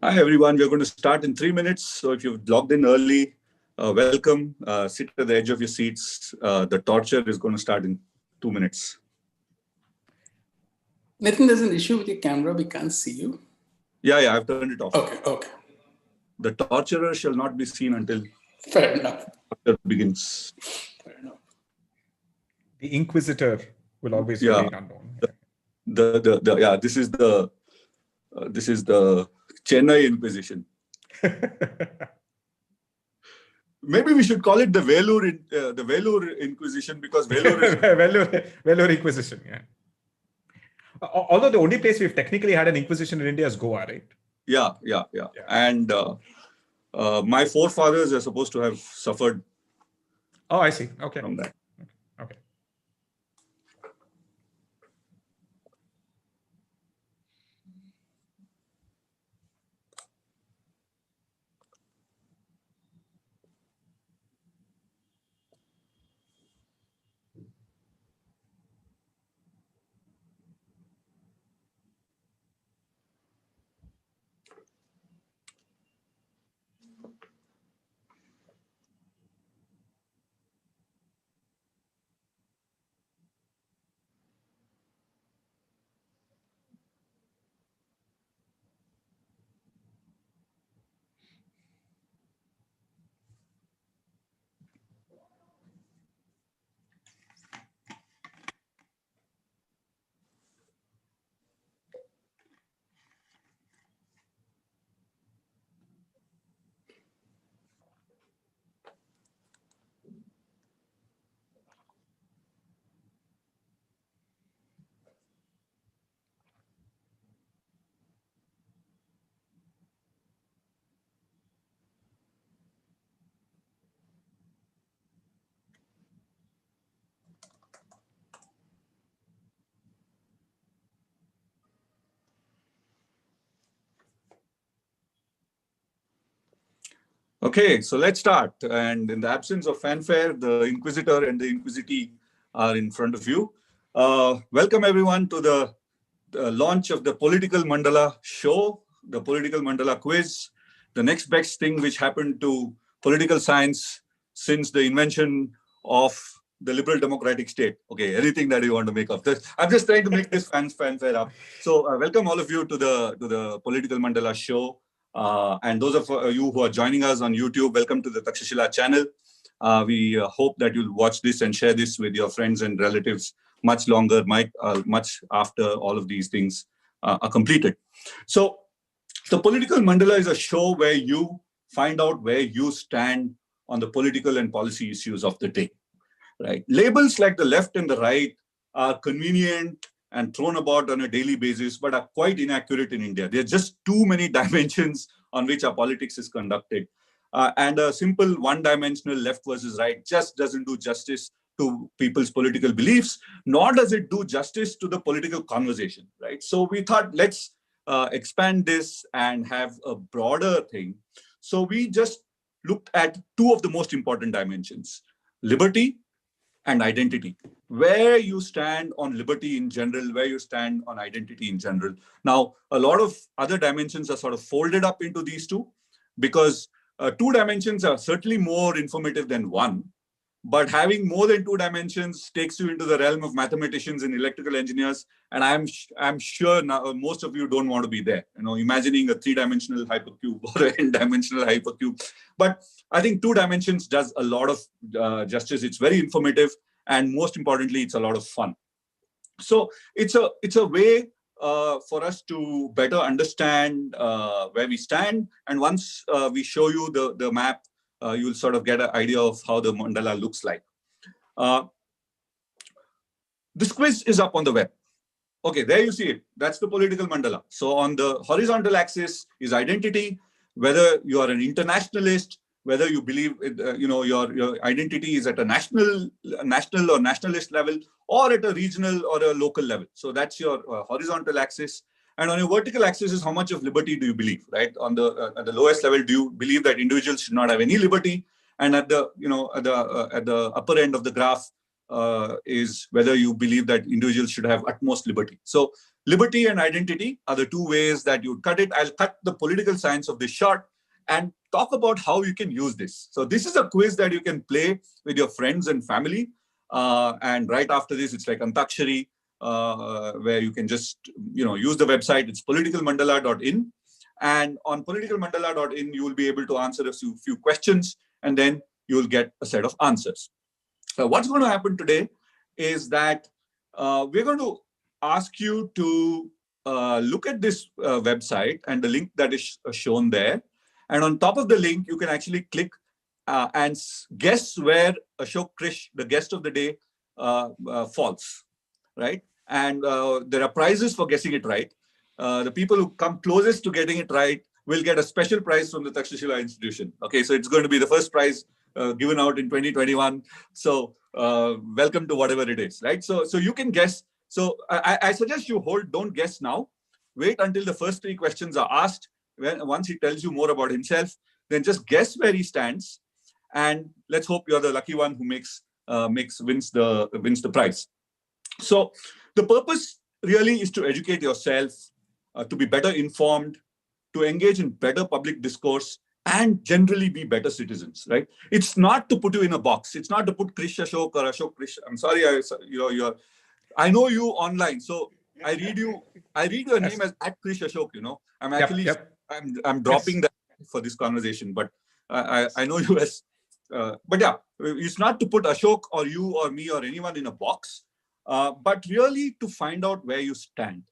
Hi, everyone. We're going to start in 3 minutes. So if you've logged in early, welcome. Sit at the edge of your seats. The torture is going to start in 2 minutes. Nathan, there's an issue with your camera. We can't see you. Yeah, I've turned it off. Okay. The torturer shall not be seen until Fair enough. torture begins. Fair enough. The Inquisitor will always remain unknown. This is the Chennai Inquisition. Maybe we should call it the Vellore Inquisition, because Vellore is Vellore Inquisition, yeah. Although the only place we've technically had an Inquisition in India is Goa, right? Yeah. And my forefathers are supposed to have suffered. Oh, I see. Okay. From that. Okay. Okay, so let's start. And in the absence of fanfare, the Inquisitor and the Inquisitee are in front of you. Welcome everyone to the launch of the Political Mandala show, the Political Mandala quiz, the next best thing which happened to political science since the invention of the liberal democratic state. Okay, anything that you want to make of this. I'm just trying to make this fanfare up. So welcome all of you to the Political Mandala show. And those of you who are joining us on YouTube, welcome to the Takshashila channel. We hope that you'll watch this and share this with your friends and relatives much longer, much after all of these things are completed. So the Political Mandala is a show where you find out where you stand on the political and policy issues of the day. Right? Labels like the left and the right are convenient and thrown about on a daily basis, but are quite inaccurate in India. There are just too many dimensions on which our politics is conducted. And a simple one-dimensional left versus right just doesn't do justice to people's political beliefs, nor does it do justice to the political conversation, right? So we thought, let's expand this and have a broader thing. So we just looked at two of the most important dimensions: liberty and identity. Where you stand on liberty in general, where you stand on identity in general. Now, a lot of other dimensions are sort of folded up into these two, because two dimensions are certainly more informative than one. But having more than two dimensions takes you into the realm of mathematicians and electrical engineers. And I'm sure now most of you don't want to be there, imagining a three-dimensional hypercube or an n-dimensional hypercube. But I think two dimensions does a lot of justice. It's very informative. And most importantly, it's a lot of fun. So it's a way for us to better understand where we stand. And once we show you the map, you'll sort of get an idea of how the mandala looks like. This quiz is up on the web. Okay, there you see it. That's the political mandala. So on the horizontal axis is identity, whether you are an internationalist, whether you believe your identity is at a national or nationalist level, or at a regional or a local level. So that's your horizontal axis. And on your vertical axis is how much of liberty do you believe, right? On the at the lowest level, do you believe that individuals should not have any liberty? And at the at the upper end of the graph is whether you believe that individuals should have utmost liberty. So Liberty and identity are the two ways that you cut it. I'll cut the political science of this short and talk about how you can use this. So this is a quiz that you can play with your friends and family. And right after this, it's like Takshashila, where you can just use the website. It's politicalmandala.in. And on politicalmandala.in, you will be able to answer a few questions, and then you'll get a set of answers. What's going to happen today is that we're going to ask you to look at this website and the link that is shown there. And on top of the link, you can actually click and guess where Ashok Krish, the guest of the day, falls, right? And there are prizes for guessing it right. The people who come closest to getting it right will get a special prize from the Takshashila institution. Okay, so it's going to be the first prize given out in 2021. So welcome to whatever it is, right? So you can guess. So I suggest you don't guess now. Wait until the first 3 questions are asked. Once he tells you more about himself, then just guess where he stands, and let's hope you're the lucky one who wins the prize. So the purpose really is to educate yourself, to be better informed, to engage in better public discourse, and generally be better citizens, right? It's not to put you in a box. It's not to put Krish Ashok or Ashok Krish. I'm sorry, I know you online, so I read your name as @Krish Ashok. I'm actually I'm dropping that for this conversation, but I know you as. But yeah, it's not to put Ashok or you or me or anyone in a box, but really to find out where you stand,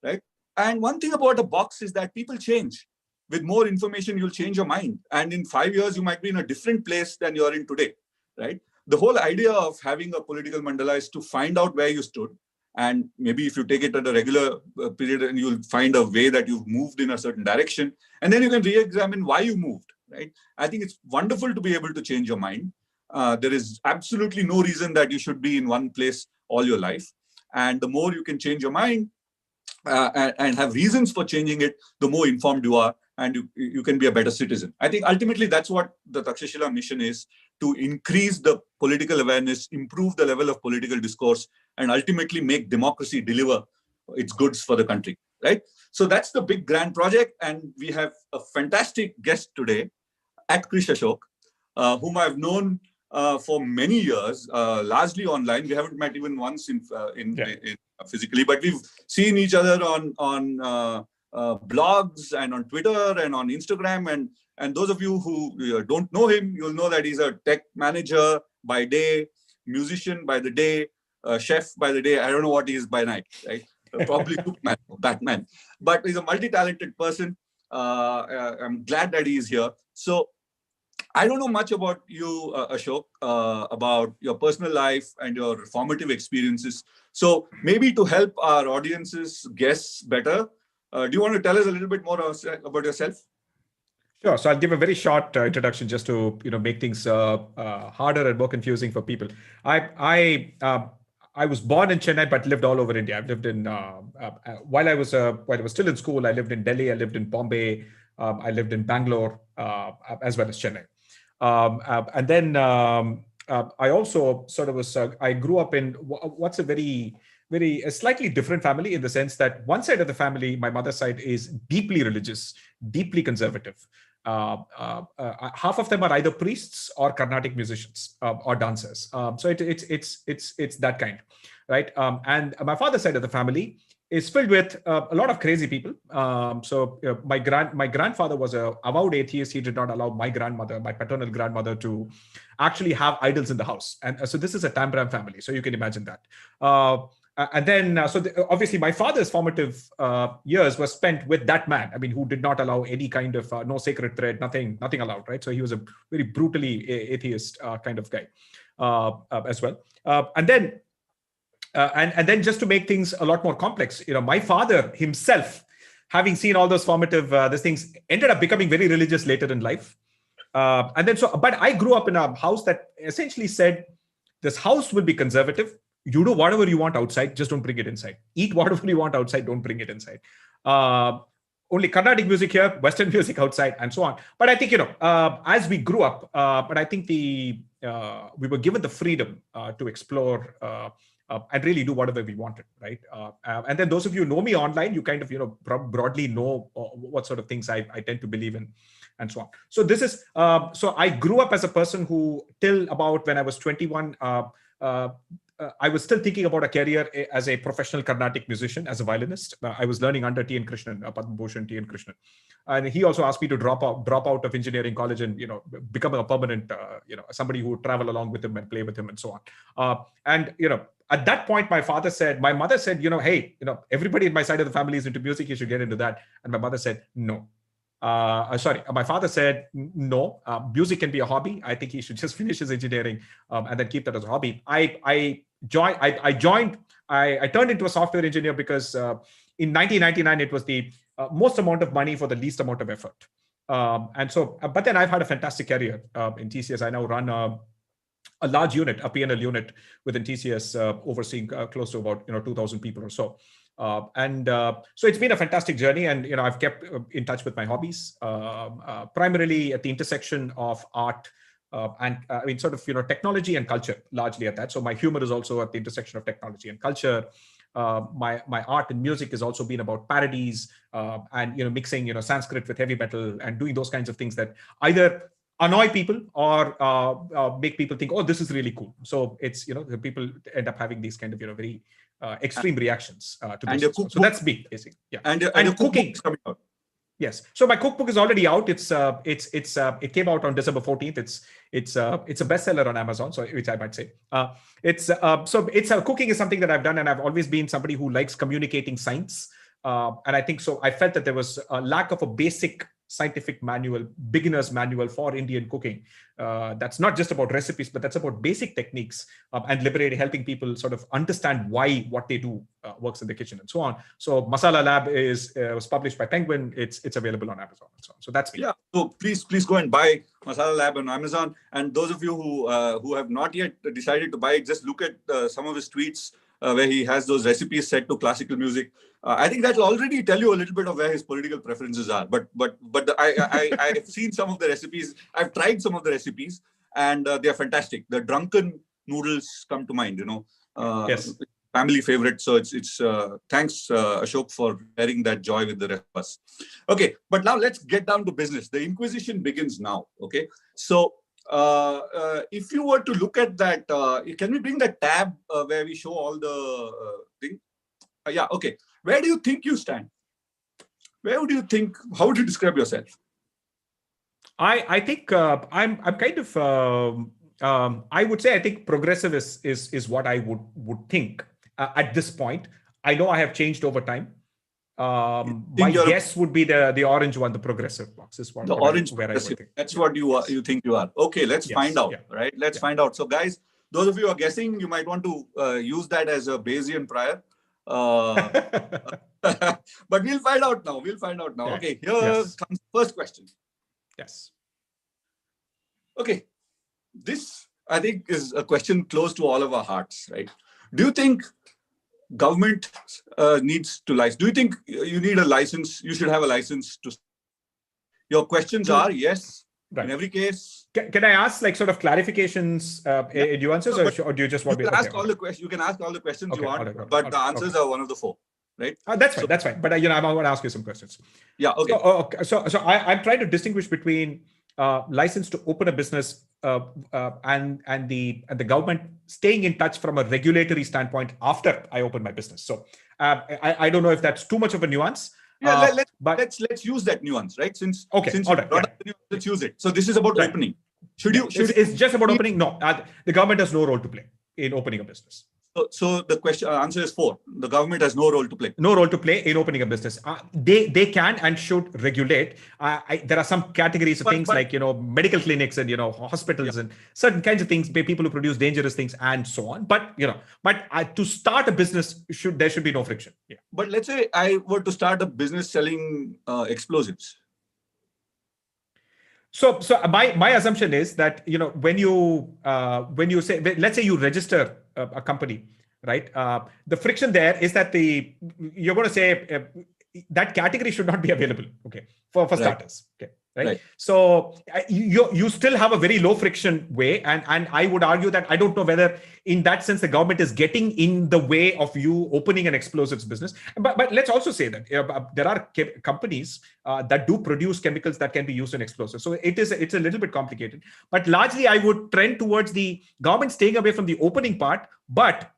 right? And one thing about a box is that people change. With more information, you'll change your mind. And in 5 years, you might be in a different place than you're in today, right? The whole idea of having a political mandala is to find out where you stood. And maybe if you take it at a regular period, and you'll find a way that you've moved in a certain direction, and then you can re-examine why you moved, right? I think it's wonderful to be able to change your mind. There is absolutely no reason that you should be in one place all your life. And the more you can change your mind and have reasons for changing it, the more informed you are, and you can be a better citizen. I think ultimately that's what the Takshashila mission is, to increase the political awareness, improve the level of political discourse, and ultimately make democracy deliver its goods for the country, right? So that's the big grand project. And we have a fantastic guest today, @Krish Ashok, whom I've known for many years, largely online. We haven't met even once in physically, but we've seen each other on blogs and on Twitter and on Instagram. And those of you who don't know him, you'll know that he's a tech manager by day, musician by the day, chef by the day. I don't know what he is by night, right? Probably Superman or Batman. But he's a multi-talented person. I'm glad that he is here. So I don't know much about you, Ashok, about your personal life and your formative experiences. So maybe to help our audiences guess better, do you want to tell us a little bit more about yourself? Sure. So I'll give a very short introduction just to make things harder and more confusing for people. I was born in Chennai but lived all over India. I've lived in while I was still in school. I lived in Delhi. I lived in Bombay. I lived in Bangalore as well as Chennai. And then I also sort of was. I grew up in what's a slightly different family, in the sense that one side of the family, my mother's side, is deeply religious, deeply conservative. Half of them are either priests or Carnatic musicians or dancers. So it's that kind, right? And my father's side of the family is filled with a lot of crazy people. My grandfather was an avowed atheist. He did not allow my paternal grandmother, to actually have idols in the house. And so this is a Tambram family. So you can imagine that. And then, obviously, my father's formative years were spent with that man. I mean, who did not allow any kind of no sacred thread, nothing allowed, right? So he was a very brutally atheist kind of guy as well. And then, just to make things a lot more complex, my father himself, having seen all those formative these things, ended up becoming very religious later in life. But I grew up in a house that essentially said, this house will be conservative. You do whatever you want outside, just don't bring it inside. Eat whatever you want outside, don't bring it inside. Only Carnatic music here, Western music outside, and so on. But I think, as we grew up, but I think we were given the freedom to explore and really do whatever we wanted, right? And then those of you who know me online, you kind of, broadly know what sort of things I tend to believe in and so on. So this is, so I grew up as a person who, till about when I was 21, I was still thinking about a career as a professional Carnatic musician, as a violinist. I was learning under T.N. Krishnan, Padma Bhushan T.N. Krishnan. And he also asked me to drop out of engineering college and, become a permanent, somebody who would travel along with him and play with him and so on. And at that point, my mother said, hey, everybody in my side of the family is into music. You should get into that. And my mother said, no. My father said, no, music can be a hobby. I think he should just finish his engineering and then keep that as a hobby. I turned into a software engineer because in 1999, it was the most amount of money for the least amount of effort. But then I've had a fantastic career in TCS. I now run a large unit, a PNL unit within TCS, overseeing close to about 2,000 people or so. So it's been a fantastic journey, and I've kept in touch with my hobbies, primarily at the intersection of art and technology and culture, largely at that. So my humor is also at the intersection of technology and culture. My art and music has also been about parodies and mixing Sanskrit with heavy metal and doing those kinds of things that either annoy people or make people think, oh, this is really cool. So it's the people end up having these kind of very extreme reactions to this. So that's big, basically. Yeah. And cooking coming out. Yes. So my cookbook is already out. It came out on December 14th. It's a bestseller on Amazon, so which I might say. Cooking is something that I've done, and I've always been somebody who likes communicating science. And I think so. I felt that there was a lack of a basic scientific manual, beginner's manual for Indian cooking. That's not just about recipes, but that's about basic techniques and helping people sort of understand why what they do works in the kitchen and so on. So Masala Lab was published by Penguin. It's available on Amazon and so on. So that's me. Yeah. So please go and buy Masala Lab on Amazon. And those of you who have not yet decided to buy it, just look at some of his tweets where he has those recipes set to classical music. I think that will already tell you a little bit of where his political preferences are. But I've seen some of the recipes. I've tried some of the recipes, and they are fantastic. The drunken noodles come to mind. Yes. Family favorite. So it's thanks Ashok for sharing that joy with the rest of us. Okay, but now let's get down to business. The Inquisition begins now. Okay, so if you were to look at that, can we bring that tab where we show all the thing? Yeah. Okay. Where do you think you stand? How would you describe yourself? I think I'm kind of I would say I think progressive is what I would think at this point. I know I have changed over time. My guess would be the orange one, the progressive box is what the orange. That's what you think you are. Okay, let's find out. Yeah. Right? Let's find out. So, guys, those of you who are guessing, you might want to use that as a Bayesian prior. But we'll find out now. Yeah. Okay, here comes the first question. Yes. Okay, this I think is a question close to all of our hearts, right? Do you think government needs to license? Do you think you need a license? You should have a license to. Your questions are yes. Right. In every case. Can I ask like sort of clarifications, nuances, or do you just want me to ask all the questions? You can ask all the questions you want, but the answers are one of the four, right? That's fine. That's fine. But I want to ask you some questions. Yeah. Okay. So I'm trying to distinguish between license to open a business and the government staying in touch from a regulatory standpoint after I open my business. So I don't know if that's too much of a nuance. Yeah, let's use that nuance, right? Since let's use it. So this is about opening. It's just about opening? No, the government has no role to play in opening a business. So the answer is 4. The government has no role to play. No role to play in opening a business. They can and should regulate. There are some categories of things like medical clinics and hospitals and certain kinds of things, people who produce dangerous things and so on. But to start a business, there should be no friction. Yeah. But let's say I were to start a business selling explosives. So my assumption is that when you say, let's say you register a company, right? The friction there is that you're going to say that category should not be available. Okay, for starters. Okay, Right. So you still have a very low friction way, and I would argue that I don't know whether in that sense the government is getting in the way of you opening an explosives business. But let's also say that there are companies that do produce chemicals that can be used in explosives. So it's a little bit complicated. But largely, I would trend towards the government staying away from the opening part, but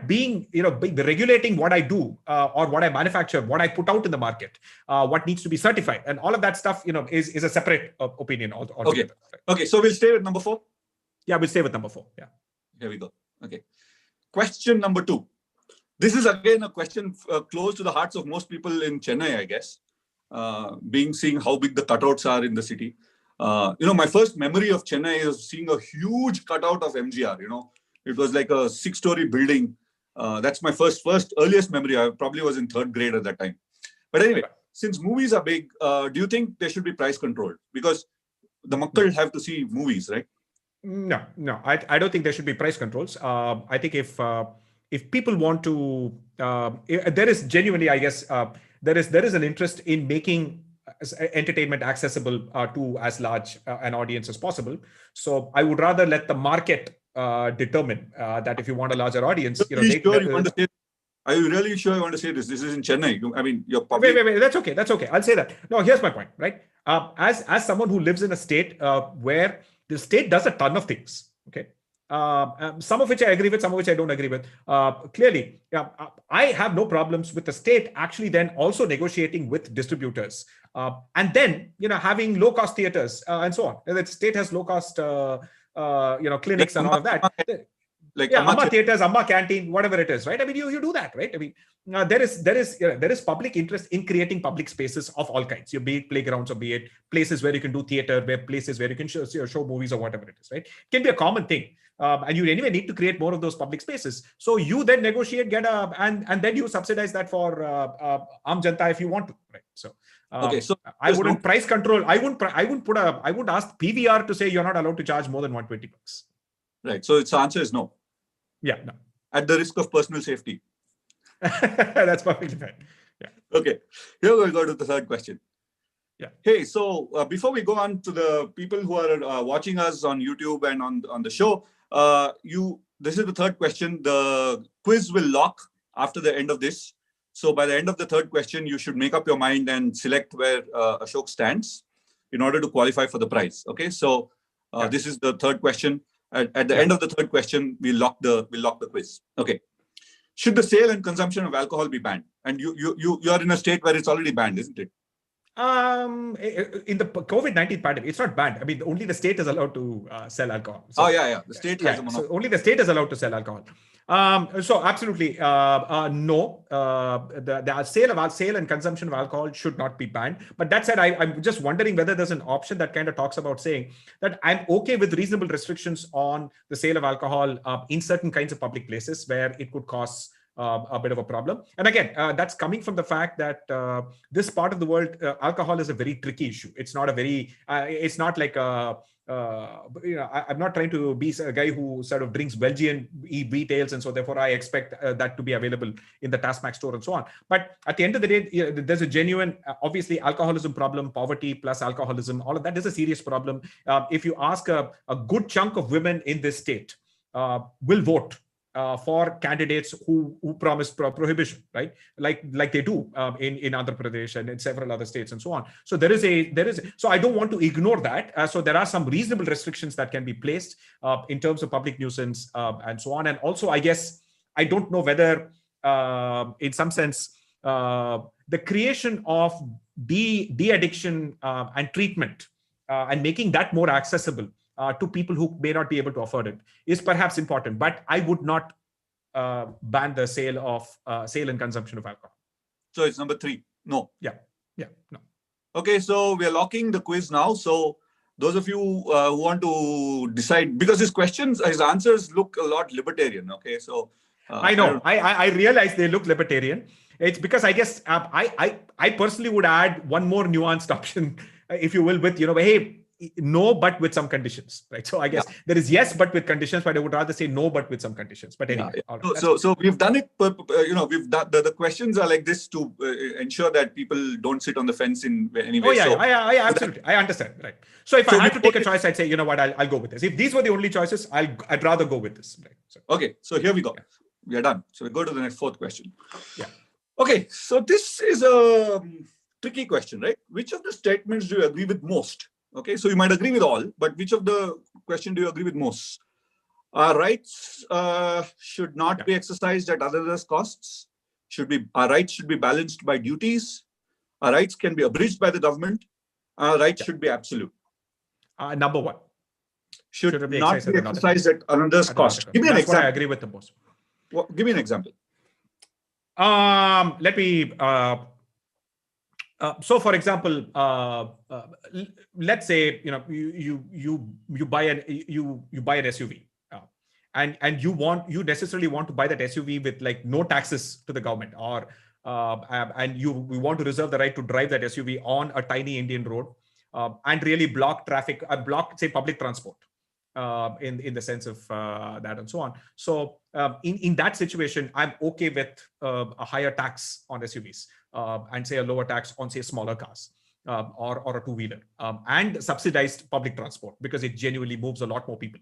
being regulating what I do or what I manufacture, what I put out in the market, what needs to be certified, and all of that stuff is a separate opinion altogether. Okay, so we'll stay with number 4. Yeah, we'll stay with number 4. Yeah, here we go. Okay, question number 2. This is again a question close to the hearts of most people in Chennai, I guess, seeing how big the cutouts are in the city. My first memory of Chennai is seeing a huge cutout of MGR. It was like a 6-story building. That's my first earliest memory. I probably was in 3rd grade at that time. But anyway, since movies are big, do you think they should be price controlled? Because the makkal have to see movies, right? No. I don't think there should be price controls. I think if people want to, there is genuinely, I guess, there is an interest in making entertainment accessible to as large an audience as possible. So I would rather let the market determine that if you want a larger audience, Are you really sure you want to say this? This is in Chennai. I mean, you're public. Wait. That's okay. I'll say that. No, here's my point, right? As someone who lives in a state where the state does a ton of things, okay? Some of which I agree with, some of which I don't agree with. Clearly, I have no problems with the state actually then also negotiating with distributors and then, having low-cost theaters and so on. The state has low-cost clinics and all of that. Like Amma theaters, Amma canteen, whatever it is, right? I mean, you do that, right? I mean, there is public interest in creating public spaces of all kinds. Be it playgrounds or be it places where you can do theater, places where you can show movies or whatever it is, right? It can be a common thing. And you anyway need to create more of those public spaces. So you then negotiate, and then you subsidize that for Aam Janta if you want to, right? So okay, so I wouldn't price control. I wouldn't ask PVR to say you're not allowed to charge more than $120. Right. So its answer is no. Yeah, no. At the risk of personal safety. That's perfectly fine. Yeah. Okay. Here we'll go to the 3rd question. Yeah. Hey, so before we go on to the people who are watching us on YouTube and on the show, this is the 3rd question. The quiz will lock after the end of this. So by the end of the 3rd question, you should make up your mind and select where Ashok stands in order to qualify for the prize. Okay. So this is the 3rd question. At the end of the 3rd question, we'll lock the quiz. Okay. Should the sale and consumption of alcohol be banned? And you are in a state where it's already banned, isn't it? In the COVID-19 pandemic, it's not banned. I mean, only the state is allowed to sell alcohol. So, yeah. The state has a monopoly. So only the state is allowed to sell alcohol. So absolutely, no. The sale and consumption of alcohol should not be banned. But that said, I'm just wondering whether there's an option that kind of talks about saying that I'm okay with reasonable restrictions on the sale of alcohol in certain kinds of public places where it could cause a bit of a problem. And again, that's coming from the fact that this part of the world, alcohol is a very tricky issue. It's not it's not like I'm not trying to be a guy who sort of drinks Belgian retails, and so therefore I expect that to be available in the Tasmac store and so on. But at the end of the day, there's a genuine, obviously, alcoholism problem, poverty plus alcoholism, all of that is a serious problem. If you ask a good chunk of women in this state will vote for candidates who promise prohibition, right? Like they do in Andhra Pradesh and in several other states and so on. So there is. So I don't want to ignore that. So there are some reasonable restrictions that can be placed in terms of public nuisance and so on. And also, I guess I don't know whether, in some sense, the creation of de-addiction and treatment and making that more accessible to people who may not be able to afford it is perhaps important, but I would not ban the sale and consumption of alcohol. So it's number 3. No. Yeah. No. Okay, so we are locking the quiz now. So those of you who want to decide, because his answers look a lot libertarian. Okay, so I know. I realize they look libertarian. It's because I guess I personally would add one more nuanced option, if you will, with hey. no, but with some conditions, right? So I guess there is yes, but with conditions, but I would rather say no, but with some conditions. But anyway, all right, so we've done it. We've done the questions are like this to ensure that people don't sit on the fence in any way. Oh yeah, I absolutely, I understand, right? So if I had to take a choice, I'd say, you know what, I'll go with this. If these were the only choices, I'd rather go with this. Right? So, okay, so here we go. Yeah. We are done. So we go to the next fourth question. Yeah. Okay, so this is a tricky question, right? Which of the statements do you agree with most? Okay, so you might agree with all, but which of the question do you agree with most? Our rights should not be exercised at others' costs. Our rights should be balanced by duties. Our rights can be abridged by the government. Our rights should be absolute. Number one. Should not be exercised at another's cost. Give me an example. What I agree with the most. Well, give me an example. Let me. So, for example, let's say you buy an SUV, and you necessarily want to buy that SUV with like no taxes to the government, or and you want to reserve the right to drive that SUV on a tiny Indian road, and really block traffic, block say public transport. In the sense of that and so on. So in that situation, I'm okay with a higher tax on SUVs and say a lower tax on say smaller cars or a two-wheeler and subsidized public transport because it genuinely moves a lot more people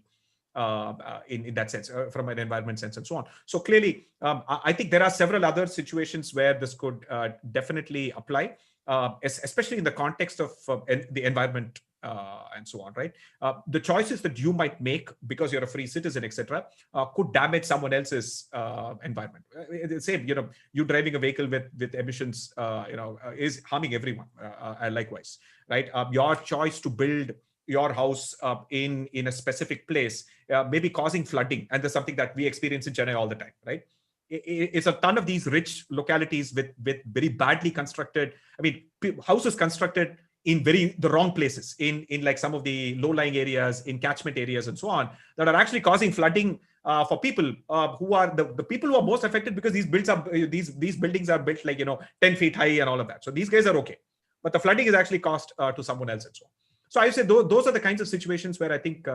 in that sense from an environment sense and so on. So clearly, I think there are several other situations where this could definitely apply, especially in the context of the environment and so on, right? The choices that you might make because you're a free citizen, etc., could damage someone else's environment. Same, you driving a vehicle with emissions, is harming everyone. Likewise, right? Your choice to build your house in a specific place may be causing flooding, and there's something that we experience in Chennai all the time, right? It's a ton of these rich localities with very badly constructed. I mean, houses constructed in the wrong places, in like some of the low-lying areas, in catchment areas and so on, that are actually causing flooding for people who are the people who are most affected, because these buildings are built like 10 feet high and all of that. So these guys are okay, but the flooding is actually caused to someone else and so on. So I say those are the kinds of situations where I think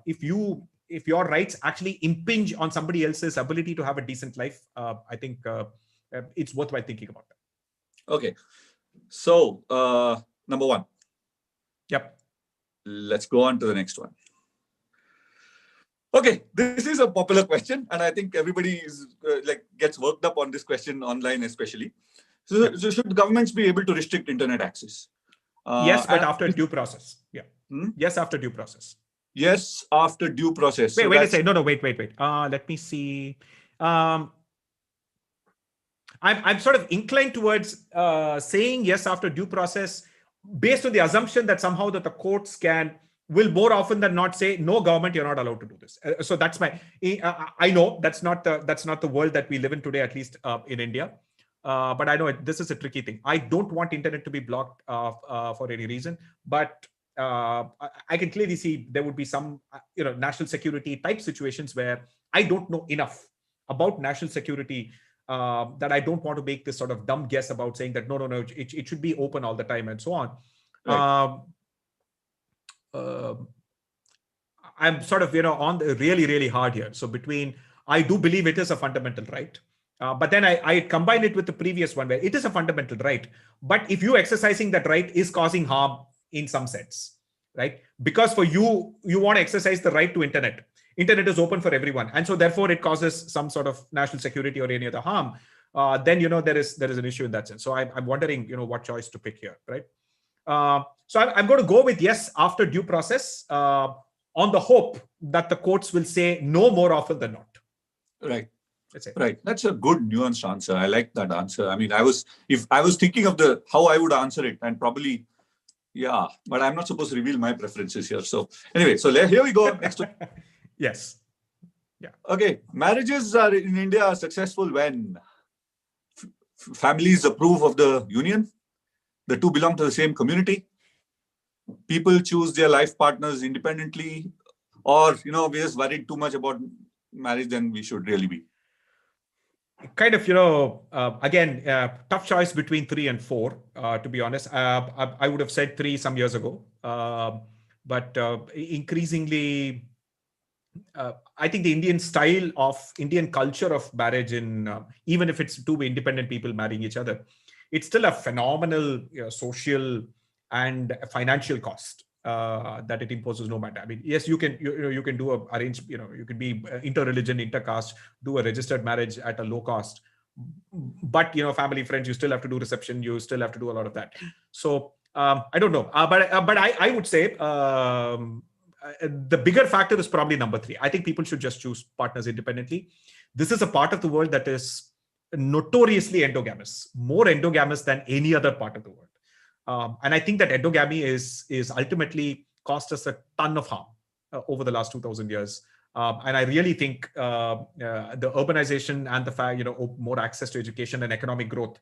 if your rights actually impinge on somebody else's ability to have a decent life, I think it's worthwhile thinking about that. Okay. So, number one. Yep. Let's go on to the next one. Okay, this is a popular question, and I think everybody is gets worked up on this question online, especially. So should governments be able to restrict internet access? Yes, but after due process. Yeah. Yes, after due process. Yes, after due process. Wait a second. No, wait. Let me see. I'm sort of inclined towards saying yes after due process, based on the assumption that somehow that the courts will more often than not say, no, government, you're not allowed to do this. So that's I know that's not the world that we live in today, at least in India. But I know this is a tricky thing. I don't want internet to be blocked for any reason, but I can clearly see there would be some national security type situations where I don't know enough about national security that I don't want to make this sort of dumb guess about saying that no, it should be open all the time and so on. Right. I'm sort of on the really hard here. So I do believe it is a fundamental right. But then I combine it with the previous one where it is a fundamental right. But if you exercising that right is causing harm in some sense, right? Because for you want to exercise the right to internet. Internet is open for everyone. And so therefore it causes some sort of national security or any other harm. Then, there is an issue in that sense. So I'm wondering, what choice to pick here, right? So I'm going to go with yes after due process on the hope that the courts will say no more often than not. Right. That's it. Right. That's a good nuanced answer. I like that answer. I mean, if I was thinking of how I would answer it, and probably, yeah, but I'm not supposed to reveal my preferences here. So anyway, here we go. Next one. Yes. Yeah. Okay. Marriages in India are successful when families approve of the union, the two belong to the same community, people choose their life partners independently, or we're just worried too much about marriage than we should really be. kind of, again, tough choice between 3 and 4, to be honest. I would have said 3 some years ago. But increasingly, I think the Indian culture of marriage, even if it's two independent people marrying each other, it's still a phenomenal social and financial cost that it imposes no matter. I mean, yes, you can do a arrange, you can be inter-religion, inter-caste, do a registered marriage at a low cost, but family, friends, you still have to do reception, you still have to do a lot of that. So I don't know, but I would say the bigger factor is probably number 3. I think people should just choose partners independently. This is a part of the world that is notoriously endogamous, more endogamous than any other part of the world. And I think that endogamy is ultimately cost us a ton of harm over the last 2,000 years. And I really think the urbanization and the fact, more access to education and economic growth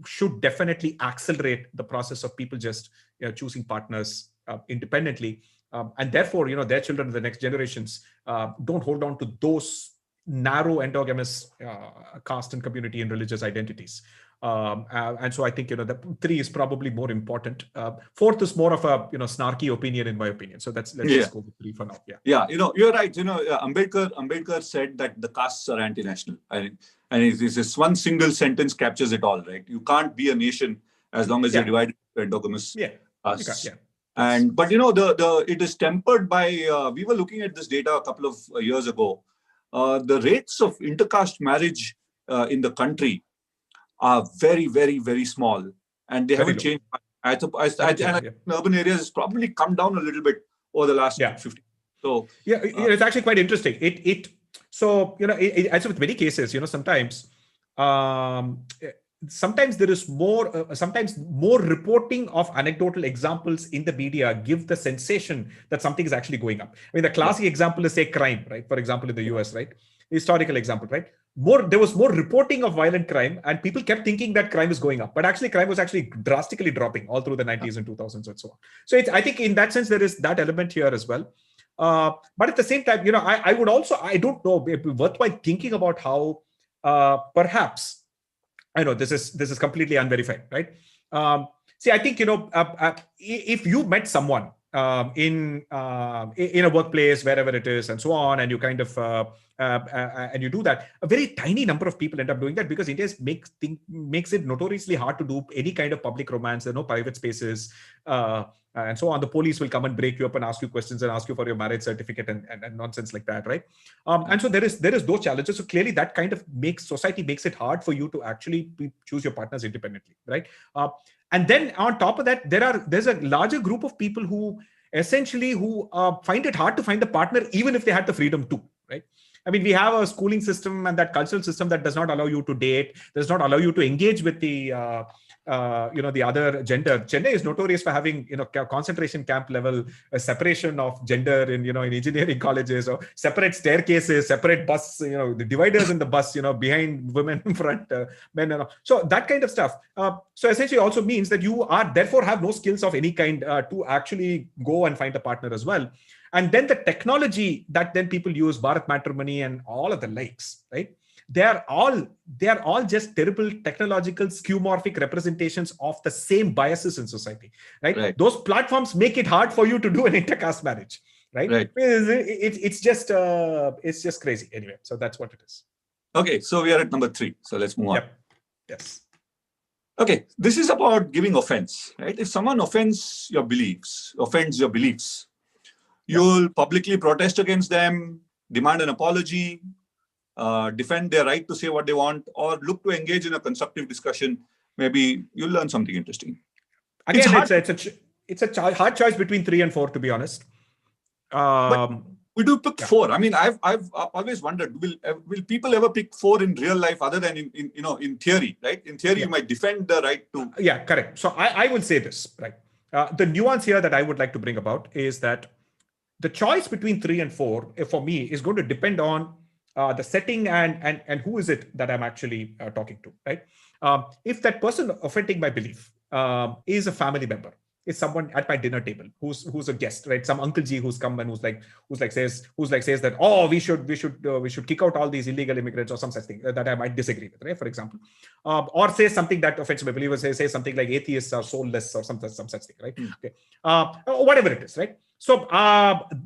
should definitely accelerate the process of people just choosing partners independently. And therefore, their children, the next generations, don't hold on to those narrow endogamous caste and community and religious identities. And so I think, the 3 is probably more important. 4th is more of a, snarky opinion, in my opinion. So let's just go with 3 for now. Yeah, you're right. Ambedkar said that the castes are anti-national. And it's this one single sentence captures it all, right? You can't be a nation as long as you're divided into endogamous castes. But it is tempered by, we were looking at this data a couple of years ago. The rates of intercaste marriage in the country are very, very, very small, and they haven't changed. In urban areas, it's probably come down a little bit over the last 50. So it's actually quite interesting. As with many cases, sometimes there is sometimes more reporting of anecdotal examples in the media give the sensation that something is actually going up. I mean, the classic example is, say, crime, right? For example, in the US, right? Historical example, right? There was more reporting of violent crime, and people kept thinking that crime is going up, but actually crime was actually drastically dropping all through the 90s and 2000s and so on. So I think in that sense, there is that element here as well. But at the same time, I would also, I don't know, it'd be worthwhile thinking about how perhaps, I know this is completely unverified, right? I think, if you met someone in a workplace, wherever it is, and so on, and you kind of and you do that, a very tiny number of people end up doing that, because India makes it notoriously hard to do any kind of public romance. There are no private spaces, and so on. The police will come and break you up and ask you questions and ask you for your marriage certificate and nonsense like that, right? And so there is those challenges. So clearly that kind of society makes it hard for you to actually choose your partners independently, right? And then on top of that, there's a larger group of people who essentially find it hard to find a partner, even if they had the freedom to, right? I mean, we have a schooling system and that cultural system that does not allow you to date, does not allow you to engage with the the other gender. Chennai is notorious for having, concentration camp level separation of gender in engineering colleges, or separate staircases, separate bus, the dividers in the bus, behind women, in front men, and all. So that kind of stuff. So essentially also means that you therefore have no skills of any kind to actually go and find a partner as well. And then the technology that then people use, Bharat Matrimony and all of the likes, right? They are all just terrible technological skeuomorphic representations of the same biases in society, right? Those platforms make it hard for you to do an intercaste marriage, right? It's just crazy. Anyway, so that's what it is. Okay, so we are at number 3. So let's move on. Yep. Yes. Okay, this is about giving offense, right? If someone offends your beliefs, you'll publicly protest against them, demand an apology, defend their right to say what they want, or look to engage in a constructive discussion. Maybe you'll learn something interesting. Again, it's a hard choice between 3 and 4, to be honest. We do pick 4. I mean, I've always wondered, will people ever pick 4 in real life, other than in theory, right? In theory, you might defend the right to. Yeah, correct. So I will say this, right? The nuance here that I would like to bring about is that the choice between 3 and 4, for me, is going to depend on the setting and who is it that I'm actually talking to, right? If that person offending my belief is a family member, is someone at my dinner table who's a guest, right? Some Uncle G who's come and who's like says that, oh, we should kick out all these illegal immigrants or some such thing that I might disagree with, right? For example, or say something that offends my believers, say something like atheists are soulless or some such thing, right? Okay, whatever it is, right? So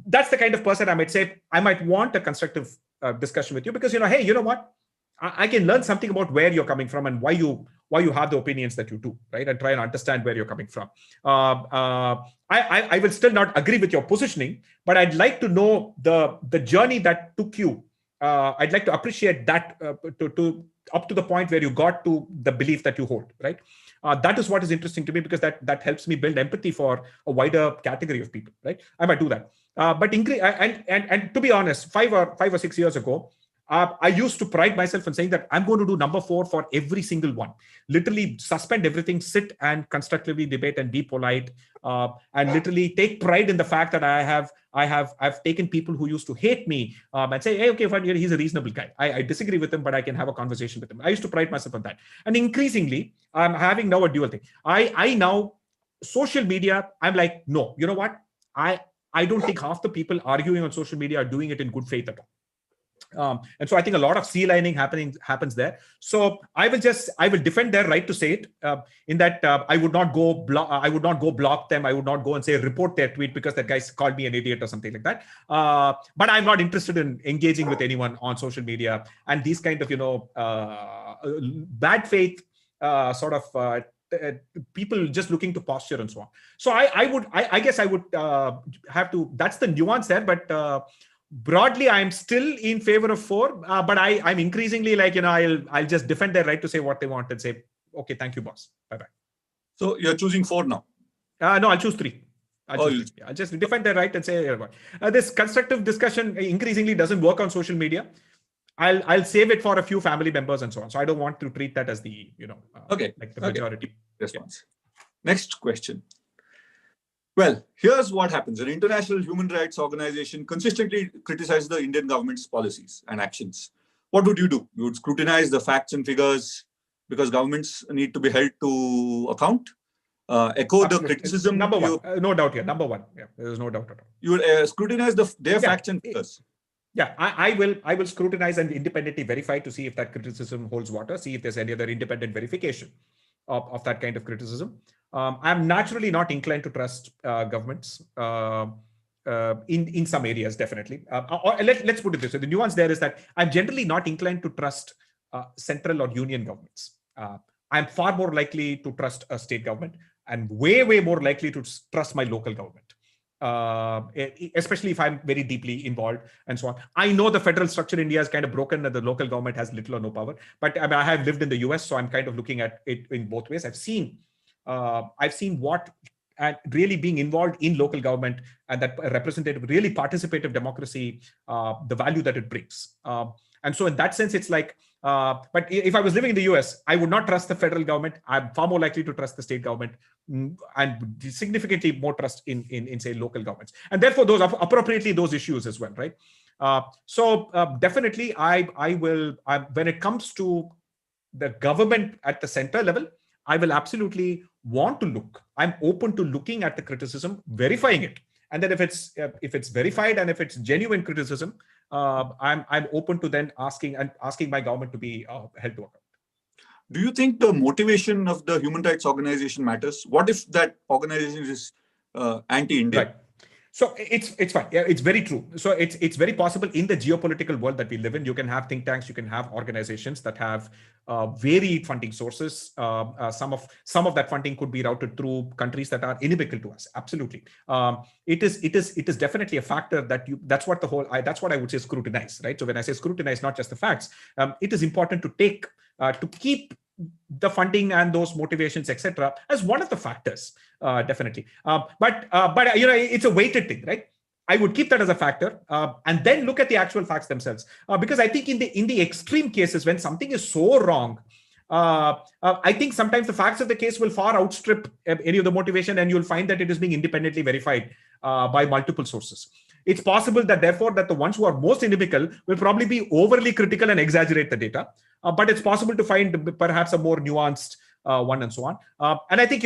that's the kind of person I might say I might want a constructive discussion with you, because hey, you know what? I can learn something about where you're coming from and why you have the opinions that you do, right? And try and understand where you're coming from. I will still not agree with your positioning, but I'd like to know the journey that took you. I'd like to appreciate that to up to the point where you got to the belief that you hold, right? That is what is interesting to me, because that helps me build empathy for a wider category of people, right? I might do that. But to be honest, 5 or 6 years ago, I used to pride myself in saying that I'm going to do number 4 for every single one. Literally suspend everything, sit and constructively debate and be polite, and literally take pride in the fact that I've taken people who used to hate me and say, hey, okay, fine, he's a reasonable guy. I disagree with him, but I can have a conversation with him. I used to pride myself on that. And increasingly, I'm having now a dual thing. I now, social media, I'm like, no, you know what? I don't think half the people arguing on social media are doing it in good faith at all. And so I think a lot of sea lining happens there. So I will defend their right to say it, in that I would not go block them. I would not go and say report their tweet because that guy called me an idiot or something like that. But I'm not interested in engaging with anyone on social media and these kind of bad faith people just looking to posture and so on. So I guess I would have to. That's the nuance there, but. Broadly, I'm still in favor of 4, but I'm increasingly like, I'll just defend their right to say what they want and say, okay, thank you, boss. Bye-bye. So you're choosing 4 now? No, I'll choose 3. I'll just defend their right and say, this constructive discussion increasingly doesn't work on social media. I'll save it for a few family members and so on. So I don't want to treat that as the, like the majority response. Yeah. Next question. Well, here's what happens. An international human rights organization consistently criticizes the Indian government's policies and actions. What would you do? You would scrutinize the facts and figures because governments need to be held to account? Echo Absolutely. The criticism? Number 1. No doubt here. Number 1. Yeah, there's no doubt at all. You would scrutinize their facts and figures? Yeah, I will scrutinize and independently verify to see if that criticism holds water, see if there's any other independent verification of that kind of criticism. I'm naturally not inclined to trust governments in some areas, definitely. Let's put it this way. The nuance there is that I'm generally not inclined to trust central or union governments. I'm far more likely to trust a state government and way more likely to trust my local government, especially if I'm very deeply involved and so on. I know the federal structure in India is kind of broken and the local government has little or no power, but I have lived in the US, so I'm kind of looking at it in both ways. I've seen what really being involved in local government and that representative, really participative democracy, the value that it brings. And so in that sense, it's like, but if I was living in the US, I would not trust the federal government. I'm far more likely to trust the state government and significantly more trust in say, local governments. And therefore, those are appropriately those issues as well, right? So definitely, I will, when it comes to the government at the center level, I will absolutely want to look. I'm open to looking at the criticism, verifying it, and then if it's verified and if it's genuine criticism, I'm open to then asking my government to be held to account. Do you think the motivation of the human rights organization matters? What if that organization is anti-Indian? Right. So it's fine. Yeah, it's very true. So it's very possible in the geopolitical world that we live in. You can have think tanks, you can have organizations that have varied funding sources. Some of that funding could be routed through countries that are inimical to us. Absolutely, it is definitely a factor that's what I would say scrutinize. Right. So when I say scrutinize, not just the facts, it is important to keep the funding and those motivations, etc., as one of the factors, definitely. But it's a weighted thing, right? I would keep that as a factor, and then look at the actual facts themselves, because I think in the extreme cases when something is so wrong, I think sometimes the facts of the case will far outstrip any of the motivation, and you'll find that it is being independently verified by multiple sources. It's possible that therefore that the ones who are most inimical will probably be overly critical and exaggerate the data. But it's possible to find perhaps a more nuanced one and so on. And I think,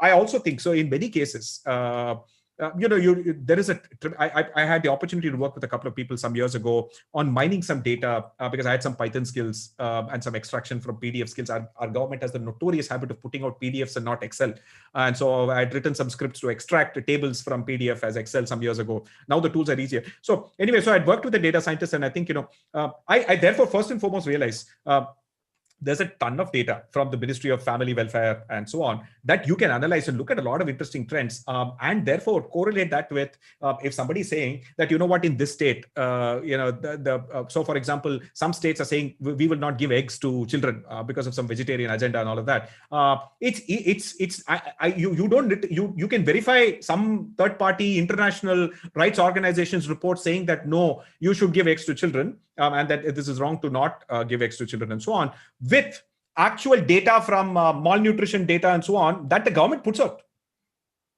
I also think so in many cases, there is I had the opportunity to work with a couple of people some years ago on mining some data because I had some Python skills and some extraction from PDF skills. Our government has the notorious habit of putting out PDFs and not Excel. And so I had written some scripts to extract tables from PDF as Excel some years ago. Now the tools are easier. So anyway, so I'd worked with the data scientists, and I think, I therefore first and foremost realized there's a ton of data from the Ministry of Family Welfare and so on that you can analyze and look at a lot of interesting trends, and therefore correlate that with if somebody is saying that, in this state, so for example, some states are saying we will not give eggs to children because of some vegetarian agenda and all of that. You can verify some third-party international rights organizations report saying that no, you should give eggs to children, and that this is wrong to not give eggs to children and so on, with actual data from malnutrition data and so on that the government puts out.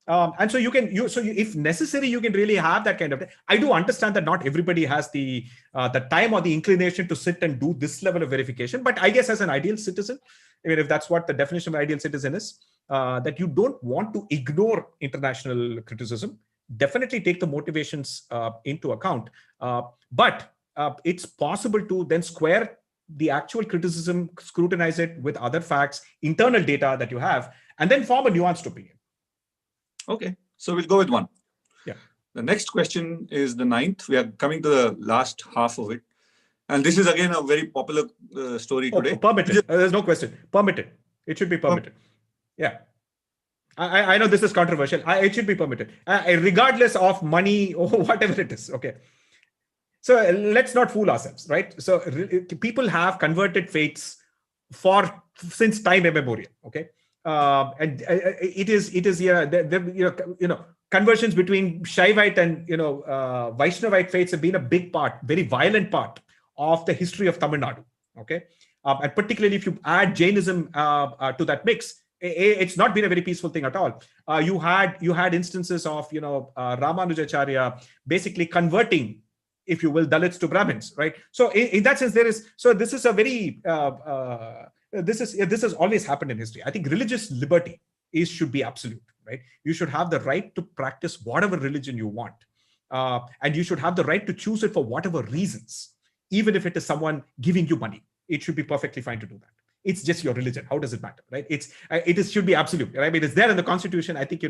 And so if necessary, you can really have that kind of. I do understand that not everybody has the time or the inclination to sit and do this level of verification. But I guess as an ideal citizen, if that's what the definition of ideal citizen is, that you don't want to ignore international criticism, definitely take the motivations into account. But it's possible to then square the actual criticism, scrutinize it with other facts, internal data that you have, and then form a nuanced opinion. Okay, so we'll go with one. Yeah. The next question is the 9th. We are coming to the last half of it. And this is again a very popular story today. Permitted. There's no question. Permitted. It should be permitted. Yeah. I know this is controversial. It should be permitted, regardless of money or whatever it is. Okay. So let's not fool ourselves, right? So people have converted faiths since time immemorial. Okay. And it is conversions between Shaivite and Vaishnavite faiths have been a big part, very violent part of the history of Tamil Nadu. Okay, and particularly if you add Jainism to that mix, it's not been a very peaceful thing at all. You had instances of Ramanujacharya basically converting, if you will, Dalits to Brahmins, right? So in that sense, this is a very this has always happened in history. I think religious liberty should be absolute, right? You should have the right to practice whatever religion you want, and you should have the right to choose it for whatever reasons, even if it is someone giving you money. It should be perfectly fine to do that. It's just your religion. How does it matter, right? It should be absolute, right? I mean, it's there in the Constitution. I think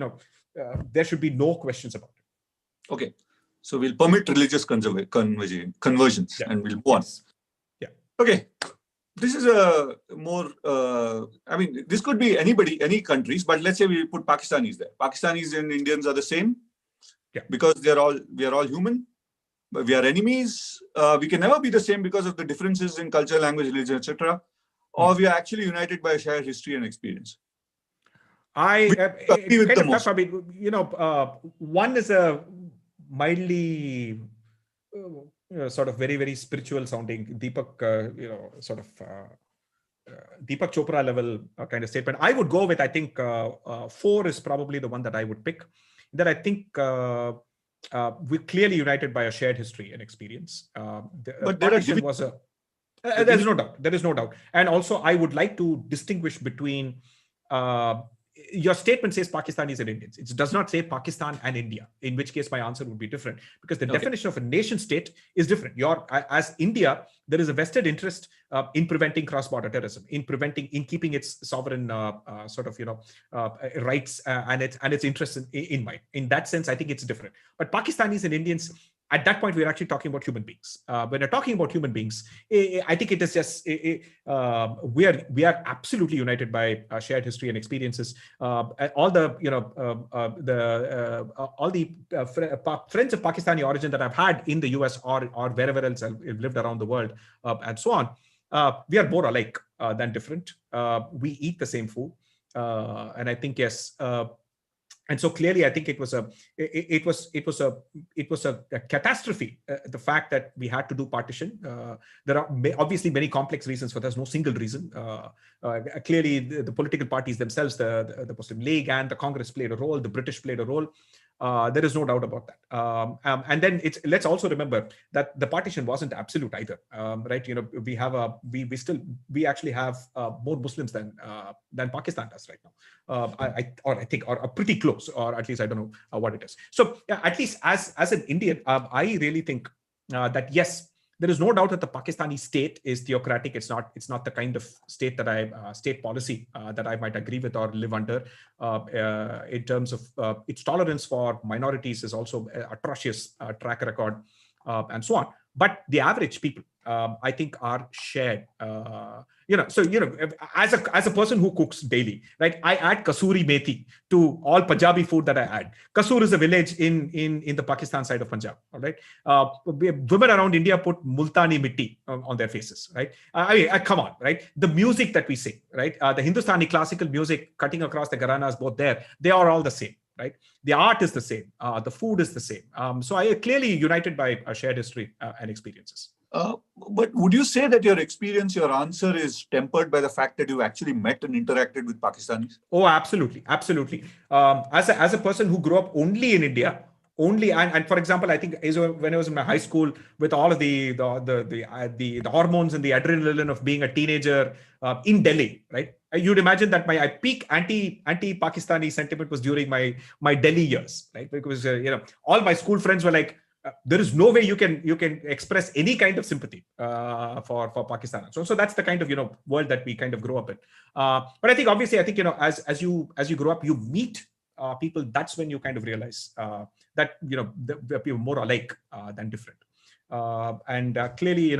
there should be no questions about it. Okay, so we'll permit religious conversions, and we'll go on. Yeah. Okay. This is a more, this could be anybody, any countries, but let's say we put Pakistanis there. Pakistanis and Indians are the same, because we are all human, but we are enemies. We can never be the same because of the differences in culture, language, religion, etc. Or we are actually united by a shared history and experience. One is a mildly sort of very, very spiritual sounding Deepak, Deepak Chopra level kind of statement. I would go with, I think 4 is probably the one that I would pick. That I think we're clearly united by a shared history and experience. But partition was a. There is no doubt. And also, I would like to distinguish between. Your statement says Pakistanis and Indians. It does not say Pakistan and India, in which case my answer would be different, because the definition of a nation state is different. As India, there is a vested interest in preventing cross-border terrorism, in keeping its sovereign rights and its interests in mind. In that sense, I think it's different. But Pakistanis and Indians, at that point, we're actually talking about human beings. When we're talking about human beings, I think it is just we are absolutely united by shared history and experiences. All the friends of Pakistani origin that I've had in the US or wherever else I've lived around the world and so on, we are more alike than different. We eat the same food, and I think yes. And so clearly, I think it was a catastrophe. The fact that we had to do partition. There are obviously many complex reasons for this. No single reason. Clearly, the political parties themselves, the Muslim League and the Congress played a role. The British played a role. There is no doubt about that. And then let's also remember that the partition wasn't absolute either, right? We actually have more Muslims than Pakistan does right now. I think are pretty close, or at least I don't know what it is. So at least as an Indian, I really think that yes, there is no doubt that the Pakistani state is theocratic. It's not the kind of state that state policy that I might agree with or live under. In terms of its tolerance for minorities is also atrocious track record, and so on. But the average people, I think, are shared. As a person who cooks daily, right? I add kasuri methi to all Punjabi food that I add. Kasur is a village in the Pakistan side of Punjab. All right, women around India put multani mitti on their faces, right? Come on, right? The music that we sing, right? The Hindustani classical music cutting across the gharanas, both there, they are all the same. Right, the art is the same, the food is the same. So I clearly united by a shared history and experiences. But would you say that your answer is tempered by the fact that you actually met and interacted with Pakistanis? Oh, absolutely, absolutely. As a person who grew up only in India, and for example, I think when I was in my high school, with all of the hormones and the adrenaline of being a teenager in Delhi, right? You'd imagine that my peak anti-Pakistani sentiment was during my Delhi years, right? Because all my school friends were like, there is no way you can express any kind of sympathy for Pakistan. So that's the kind of world that we kind of grow up in. But I think obviously, as you grow up, you meet people. That's when you kind of realize that we're more alike than different. And clearly,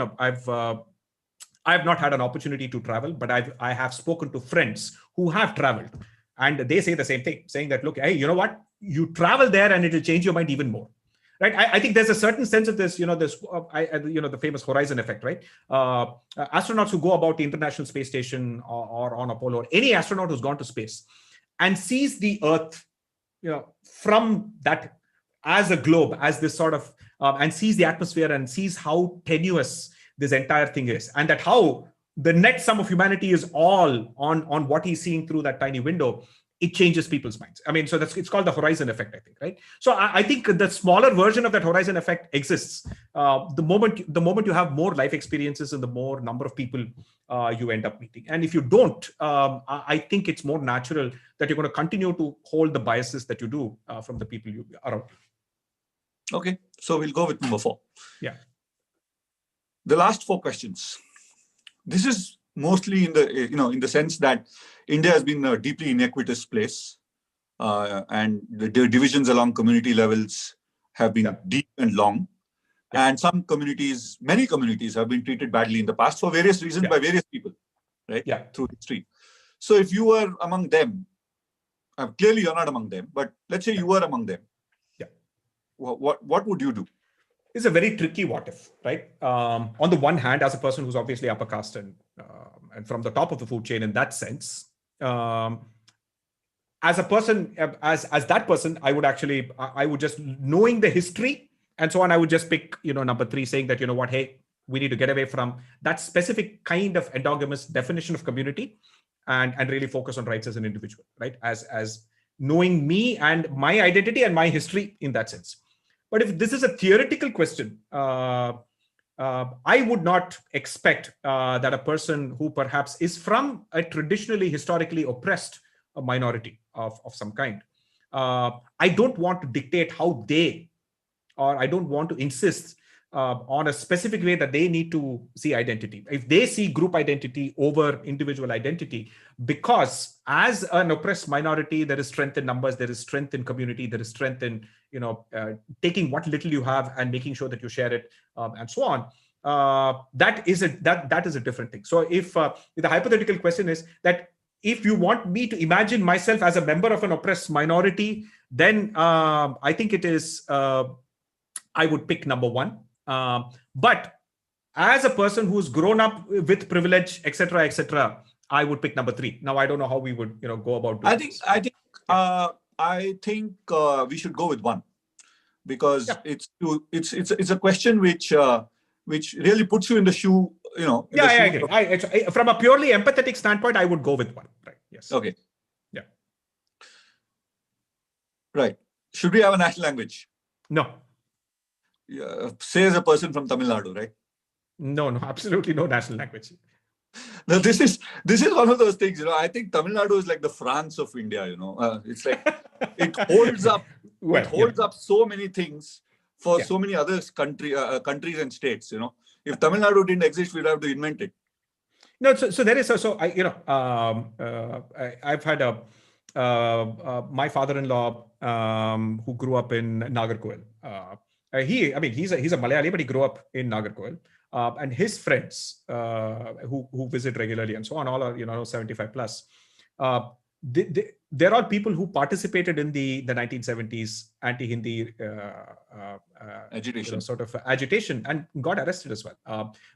I've not had an opportunity to travel, but I have spoken to friends who have traveled, and they say the same thing, saying that, look, hey, you know what? You travel there and it will change your mind even more. Right? I think there's a certain sense of this, the famous horizon effect, right? Astronauts who go about the International Space Station or on Apollo, or any astronaut who's gone to space and sees the Earth, from that as a globe, as this sort of, and sees the atmosphere and sees how tenuous this entire thing is, and that how the net sum of humanity is all on what he's seeing through that tiny window. It changes people's minds. I mean, so it's called the horizon effect, I think, right? So I think the smaller version of that horizon effect exists. The moment you have more life experiences and the more number of people you end up meeting. And if you don't, I think it's more natural that you're going to continue to hold the biases that you do from the people you are around. Okay, so we'll go with number 4. Yeah. The last 4 questions. This is mostly in the sense that India has been a deeply inequitous place, and the divisions along community levels have been deep and long. Yeah. And many communities have been treated badly in the past for various reasons by various people, right? Yeah. Through history. So if you were among them, clearly you're not among them, but let's say you were among them. Yeah. What would you do? It's a very tricky what if, right? On the one hand, as a person who's obviously upper caste and from the top of the food chain in that sense, as a person, as that person, I would just, knowing the history and so on, I would just pick, number 3, saying that, hey, we need to get away from that specific kind of endogamous definition of community and really focus on rights as an individual, right? As knowing me and my identity and my history in that sense. But if this is a theoretical question, I would not expect that a person who perhaps is from a traditionally, historically oppressed minority of some kind, I don't want to dictate how I don't want to insist on a specific way that they need to see identity. If they see group identity over individual identity, because as an oppressed minority, there is strength in numbers, there is strength in community, there is strength in taking what little you have and making sure that you share it, and so on. That is a different thing. So if the hypothetical question is that if you want me to imagine myself as a member of an oppressed minority, then I think it is I would pick number 1. But as a person who's grown up with privilege, etc., I would pick number 3. Now I don't know how we would go about doing this. I think we should go with 1, because it's a question which really puts you in the shoe. I agree. From a purely empathetic standpoint, I would go with 1. Right. Yes. Okay. Yeah. Right. Should we have a national language? No. Say as a person from Tamil Nadu, right? No, absolutely no national language. No, this is one of those things, I think Tamil Nadu is like the France of India, it's like it holds up up so many things for so many other countries and states. If Tamil Nadu didn't exist, we'd have to invent it. No, so there is I've had my father-in-law who grew up in Nagercoil. He's a Malayali, but he grew up in Nagercoil. And his friends who visit regularly and so on, all are 75 plus. There are people who participated in the 1970s anti-Hindi agitation, sort of agitation, and got arrested as well.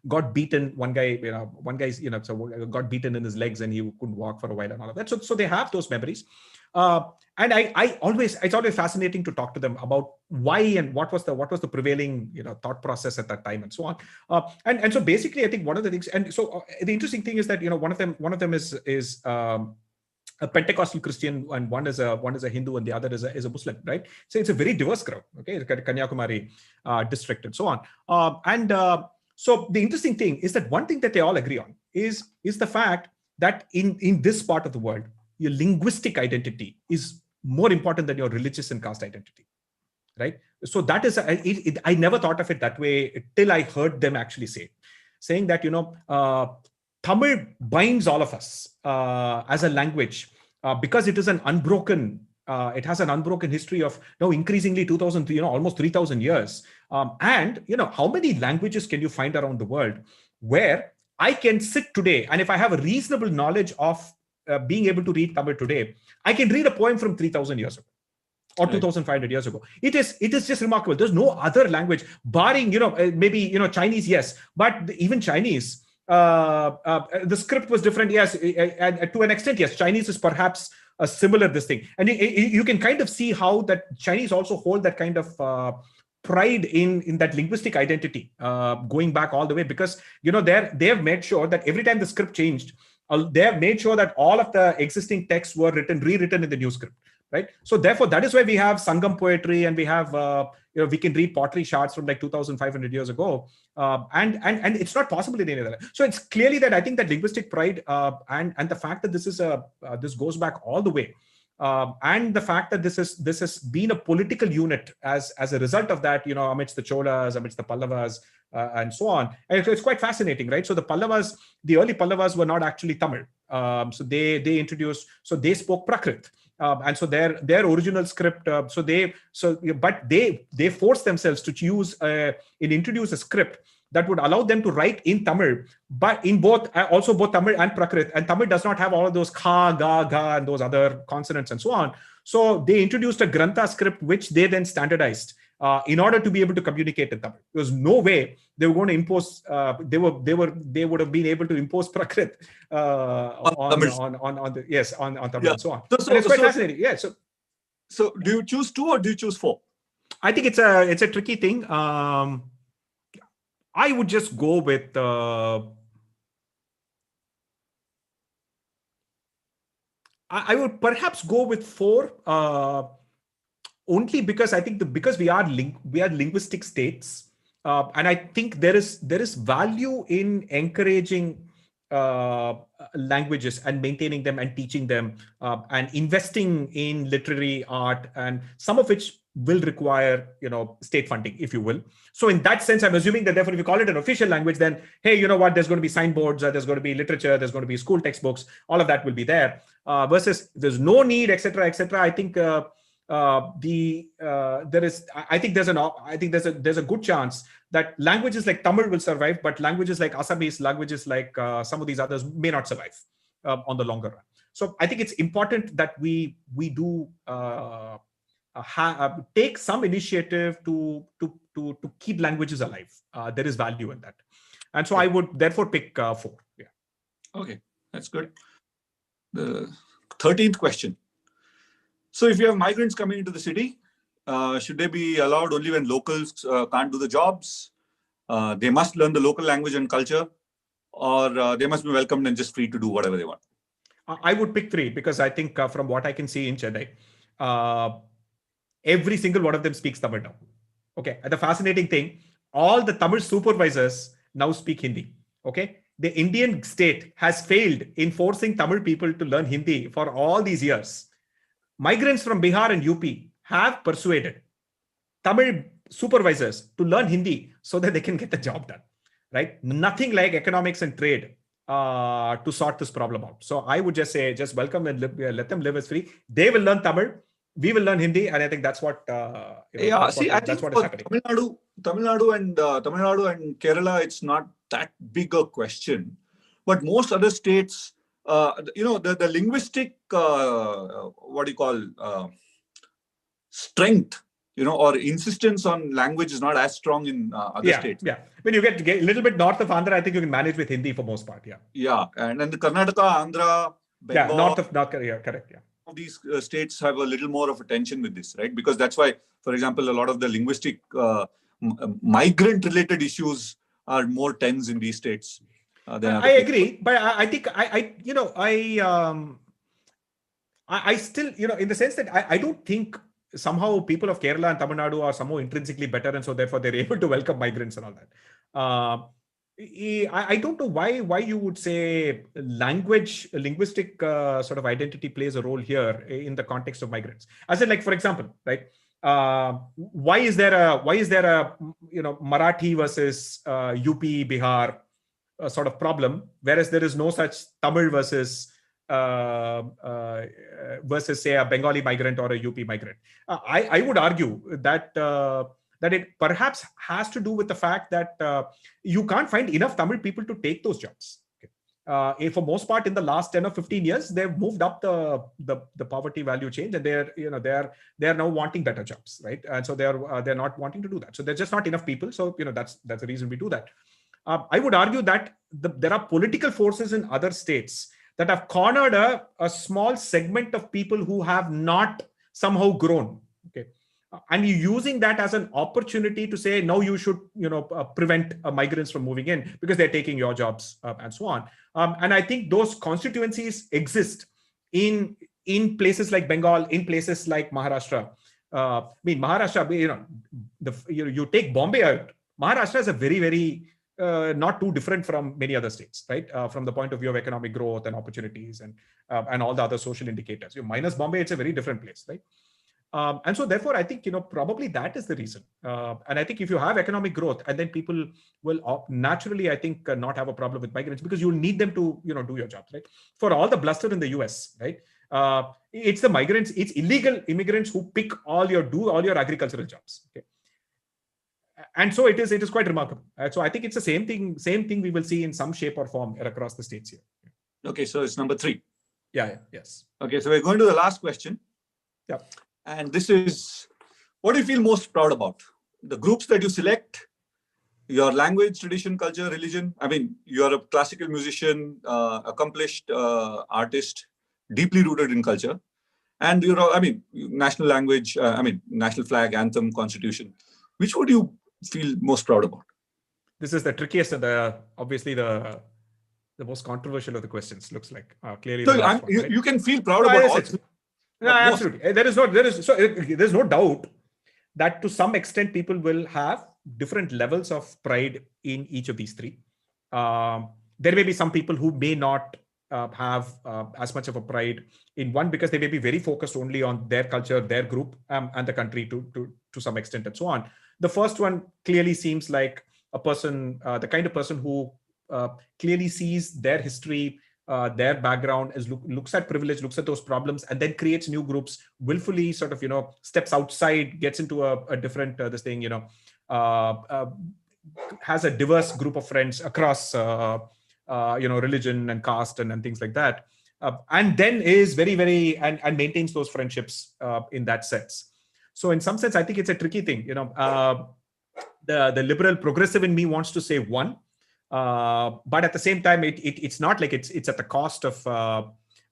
Got beaten. One guy got beaten in his legs, and he couldn't walk for a while and all of that. So they have those memories. And it's always fascinating to talk to them about why and what was the prevailing thought process at that time and so on. And so basically, I think one of the things, and so the interesting thing is that one of them is a Pentecostal Christian, and one is a Hindu, and the other is a Muslim, right? So it's a very diverse crowd. Okay, Kanyakumari district and so on. So the interesting thing is that one thing that they all agree on is the fact that in this part of the world, your linguistic identity is more important than your religious and caste identity, right? So that is, I never thought of it that way till I heard them actually saying that, Tamil binds all of us as a language because it is an unbroken, it has an unbroken history of now increasingly 2,000, almost 3,000 years. And, how many languages can you find around the world where I can sit today, and if I have a reasonable knowledge of being able to read Tamil today, I can read a poem from 3,000 years ago or 2,500 years ago. It is just remarkable. There's no other language, barring, maybe, Chinese, yes, but even Chinese, the script was different, yes, and to an extent, yes, Chinese is perhaps a similar this thing. And you can kind of see how that Chinese also hold that kind of pride in that linguistic identity, going back all the way, because, they have made sure that every time the script changed, they have made sure that all of the existing texts were rewritten in the new script, right? So therefore, that is why we have Sangam poetry, and we have, we can read pottery shards from like 2,500 years ago. And it's not possible in any other. So it's clearly that I think that linguistic pride and the fact that this goes back all the way. And the fact that this has been a political unit as a result of that, amidst the Cholas, amidst the Pallavas, and so on. And it's quite fascinating, right? So the early Pallavas were not actually Tamil. So they introduced, so they spoke Prakrit. And so their original script, but they forced themselves to introduce a script that would allow them to write in Tamil, but in both Tamil and Prakrit. And Tamil does not have all of those ka, ga, ga, and those other consonants and so on. So they introduced a Grantha script, which they then standardized in order to be able to communicate in Tamil. There was no way they were going to impose. They would have been able to impose Prakrit on Tamil and so on. And it's quite fascinating. Yeah. So do you choose 2 or do you choose 4? I think it's a tricky thing. I would just go with I would perhaps go with 4, only because I think because we are linguistic states, and I think there is value in encouraging languages and maintaining them and teaching them, and investing in literary art, and some of which will require state funding, if you will. So in that sense, I'm assuming that therefore, if you call it an official language, then hey, you know what? There's going to be signboards, there's going to be literature, there's going to be school textbooks, all of that will be there. Versus there's no need, etc., etc. I think there's a good chance that languages like Tamil will survive, but languages like Assamese, languages like some of these others may not survive on the longer run. So I think it's important that we do take some initiative to keep languages alive. There is value in that, and so I would therefore pick 4. Yeah. Okay, that's good. The 13th question. So if you have migrants coming into the city, should they be allowed only when locals can't do the jobs? They must learn the local language and culture, or they must be welcomed and just free to do whatever they want? I would pick 3 because I think from what I can see in Chennai, every single one of them speaks Tamil now. Okay. And the fascinating thing, all the Tamil supervisors now speak Hindi. Okay. The Indian state has failed in forcing Tamil people to learn Hindi for all these years. Migrants from Bihar and UP have persuaded Tamil supervisors to learn Hindi so that they can get the job done, right? Nothing like economics and trade to sort this problem out. So I would just say, just welcome and let them live as free. They will learn Tamil, we will learn Hindi, and I think that's what that's what is happening. Tamil Nadu and Kerala, it's not that big a question, but most other states, the linguistic strength, or insistence on language is not as strong in other states. Yeah. When you get a little bit north of Andhra, I think you can manage with Hindi for most part. Yeah. Yeah, and then the Karnataka, Andhra, Bengal, north of Korea, correct. Yeah. These states have a little more of a tension with this, right? Because that's why, for example, a lot of the linguistic migrant-related issues are more tense in these states. I agree, but I think I still, in the sense that I don't think somehow people of Kerala and Tamil Nadu are somehow intrinsically better, and so therefore they're able to welcome migrants and all that. I don't know why you would say linguistic sort of identity plays a role here in the context of migrants. As in, like, for example, right? Why is there a Marathi versus UP Bihar sort of problem, whereas there is no such Tamil versus say a Bengali migrant or a UP migrant? I would argue that it perhaps has to do with the fact that you can't find enough Tamil people to take those jobs. Okay. For most part, in the last 10 or 15 years, they've moved up the poverty value chain, and they're now wanting better jobs, right? And so they're not wanting to do that. So there's just not enough people. So that's the reason we do that. I would argue that there are political forces in other states that have cornered a small segment of people who have not somehow grown. Okay. And you're using that as an opportunity to say, no, you should, prevent migrants from moving in because they're taking your jobs and so on. And I think those constituencies exist in places like Bengal, in places like Maharashtra. Maharashtra, you take Bombay out. Maharashtra is a very, very not too different from many other states, right? From the point of view of economic growth and opportunities and all the other social indicators. Minus Bombay, it's a very different place, right? And so therefore, I think, probably that is the reason. And I think if you have economic growth, and then people will naturally, I think, not have a problem with migrants because you'll need them to, do your jobs, right? For all the bluster in the US, right? It's the migrants, it's illegal immigrants who do all your agricultural jobs. Okay. And so it is quite remarkable. So I think it's the same thing we will see in some shape or form across the states here. Okay, so it's number 3. Yes. Okay, so we're going to the last question. Yeah. And this is, what do you feel most proud about? The groups that you select, your language, tradition, culture, religion. I mean, you're a classical musician, accomplished artist, deeply rooted in culture. And national language, national flag, anthem, constitution. Which would you feel most proud about? This is the trickiest and obviously the most controversial of the questions, looks like. Clearly, so you can feel proud about all. No, absolutely. There's no doubt that to some extent people will have different levels of pride in each of these 3. There may be some people who may not have as much of a pride in one because they may be very focused only on their culture, their group, and the country to some extent and so on. The first one clearly seems like a person, the kind of person who clearly sees their history, their background, as looks at privilege, looks at those problems, and then creates new groups, willfully sort of, steps outside, gets into a different, has a diverse group of friends across, religion and caste and things like that. And then is very, very, and maintains those friendships in that sense. So in some sense, I think it's a tricky thing. The liberal progressive in me wants to say one, but at the same time, it's not like it's at the cost of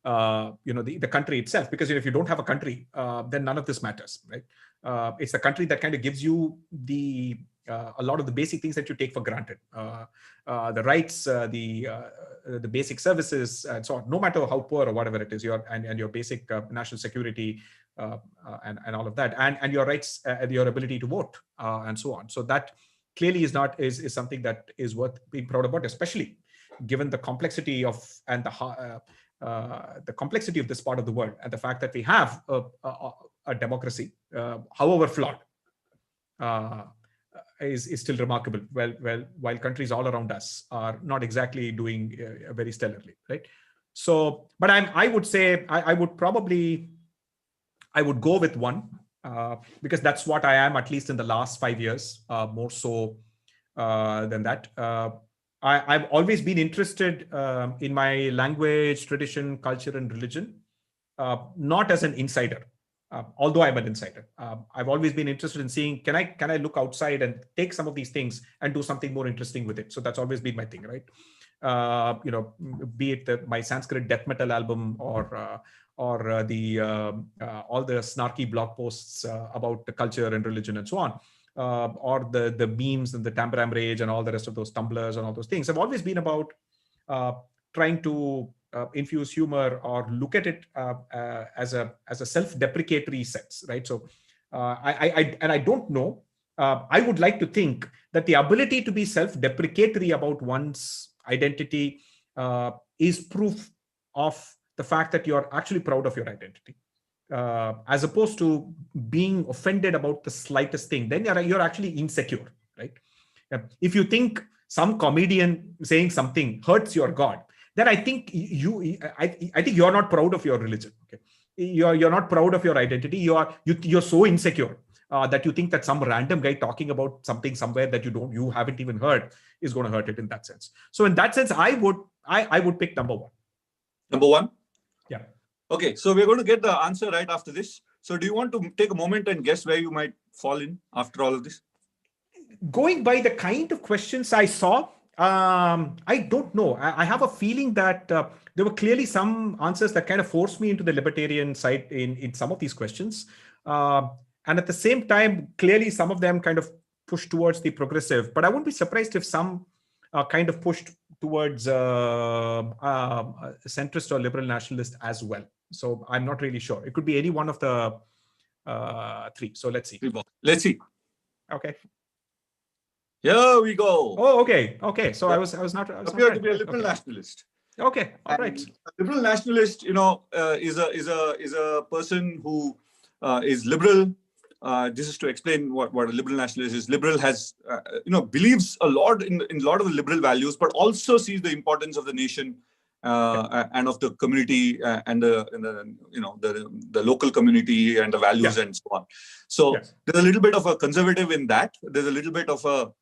the country itself, because if you don't have a country, then none of this matters, right? It's the country that kind of gives you a lot of the basic things that you take for granted, the rights, the basic services, and so on. No matter how poor or whatever it is, your basic national security, and all of that, and your rights, your ability to vote, and so on. So that clearly is something that is worth being proud about, especially given the complexity of and the complexity of this part of the world, and the fact that we have a democracy, however flawed, is still remarkable. While countries all around us are not exactly doing very stellarly, right? So, but I would say I would go with one, because that's what I am, at least in the last 5 years, more so than that. I've always been interested in my language, tradition, culture, and religion, not as an insider, although I'm an insider. I've always been interested in seeing, can I look outside and take some of these things and do something more interesting with it? So that's always been my thing, right? Be it my Sanskrit death metal album, or all the snarky blog posts about the culture and religion and so on, or the memes and the Tambaram Rage and all the rest of those tumblers and all those things have always been about trying to infuse humor or look at it as a self-deprecatory sense, right? So I don't know. I would like to think that the ability to be self-deprecatory about one's identity is proof of the fact that you're actually proud of your identity, as opposed to being offended about the slightest thing. Then you're actually insecure, right? If you think some comedian saying something hurts your God, then I think I think you're not proud of your religion. Okay, you're not proud of your identity. You're so insecure that you think that some random guy talking about something somewhere that you haven't even heard is going to hurt it in that sense. So in that sense, I would pick number one. Number one? Yeah. Okay, so we're going to get the answer right after this. So do you want to take a moment and guess where you might fall in after all of this? Going by the kind of questions I saw, I don't know. I have a feeling that there were clearly some answers that kind of forced me into the libertarian side in some of these questions. And at the same time, clearly some of them kind of pushed towards the progressive. But I wouldn't be surprised if some kind of pushed towards centrist or liberal nationalist as well. So I'm not really sure. It could be any one of the three. So let's see. Let's see. Okay. Here we go. Oh, okay. Okay. So I was not. Appear to be a liberal nationalist. Okay. All right. A liberal nationalist, is a person who is liberal. This is to explain what a liberal nationalist is. Liberal has, believes a lot in a lot of the liberal values, but also sees the importance of the nation and of the community and the local community and the values and so on. So there's a little bit of a conservative in that. There's a little bit of a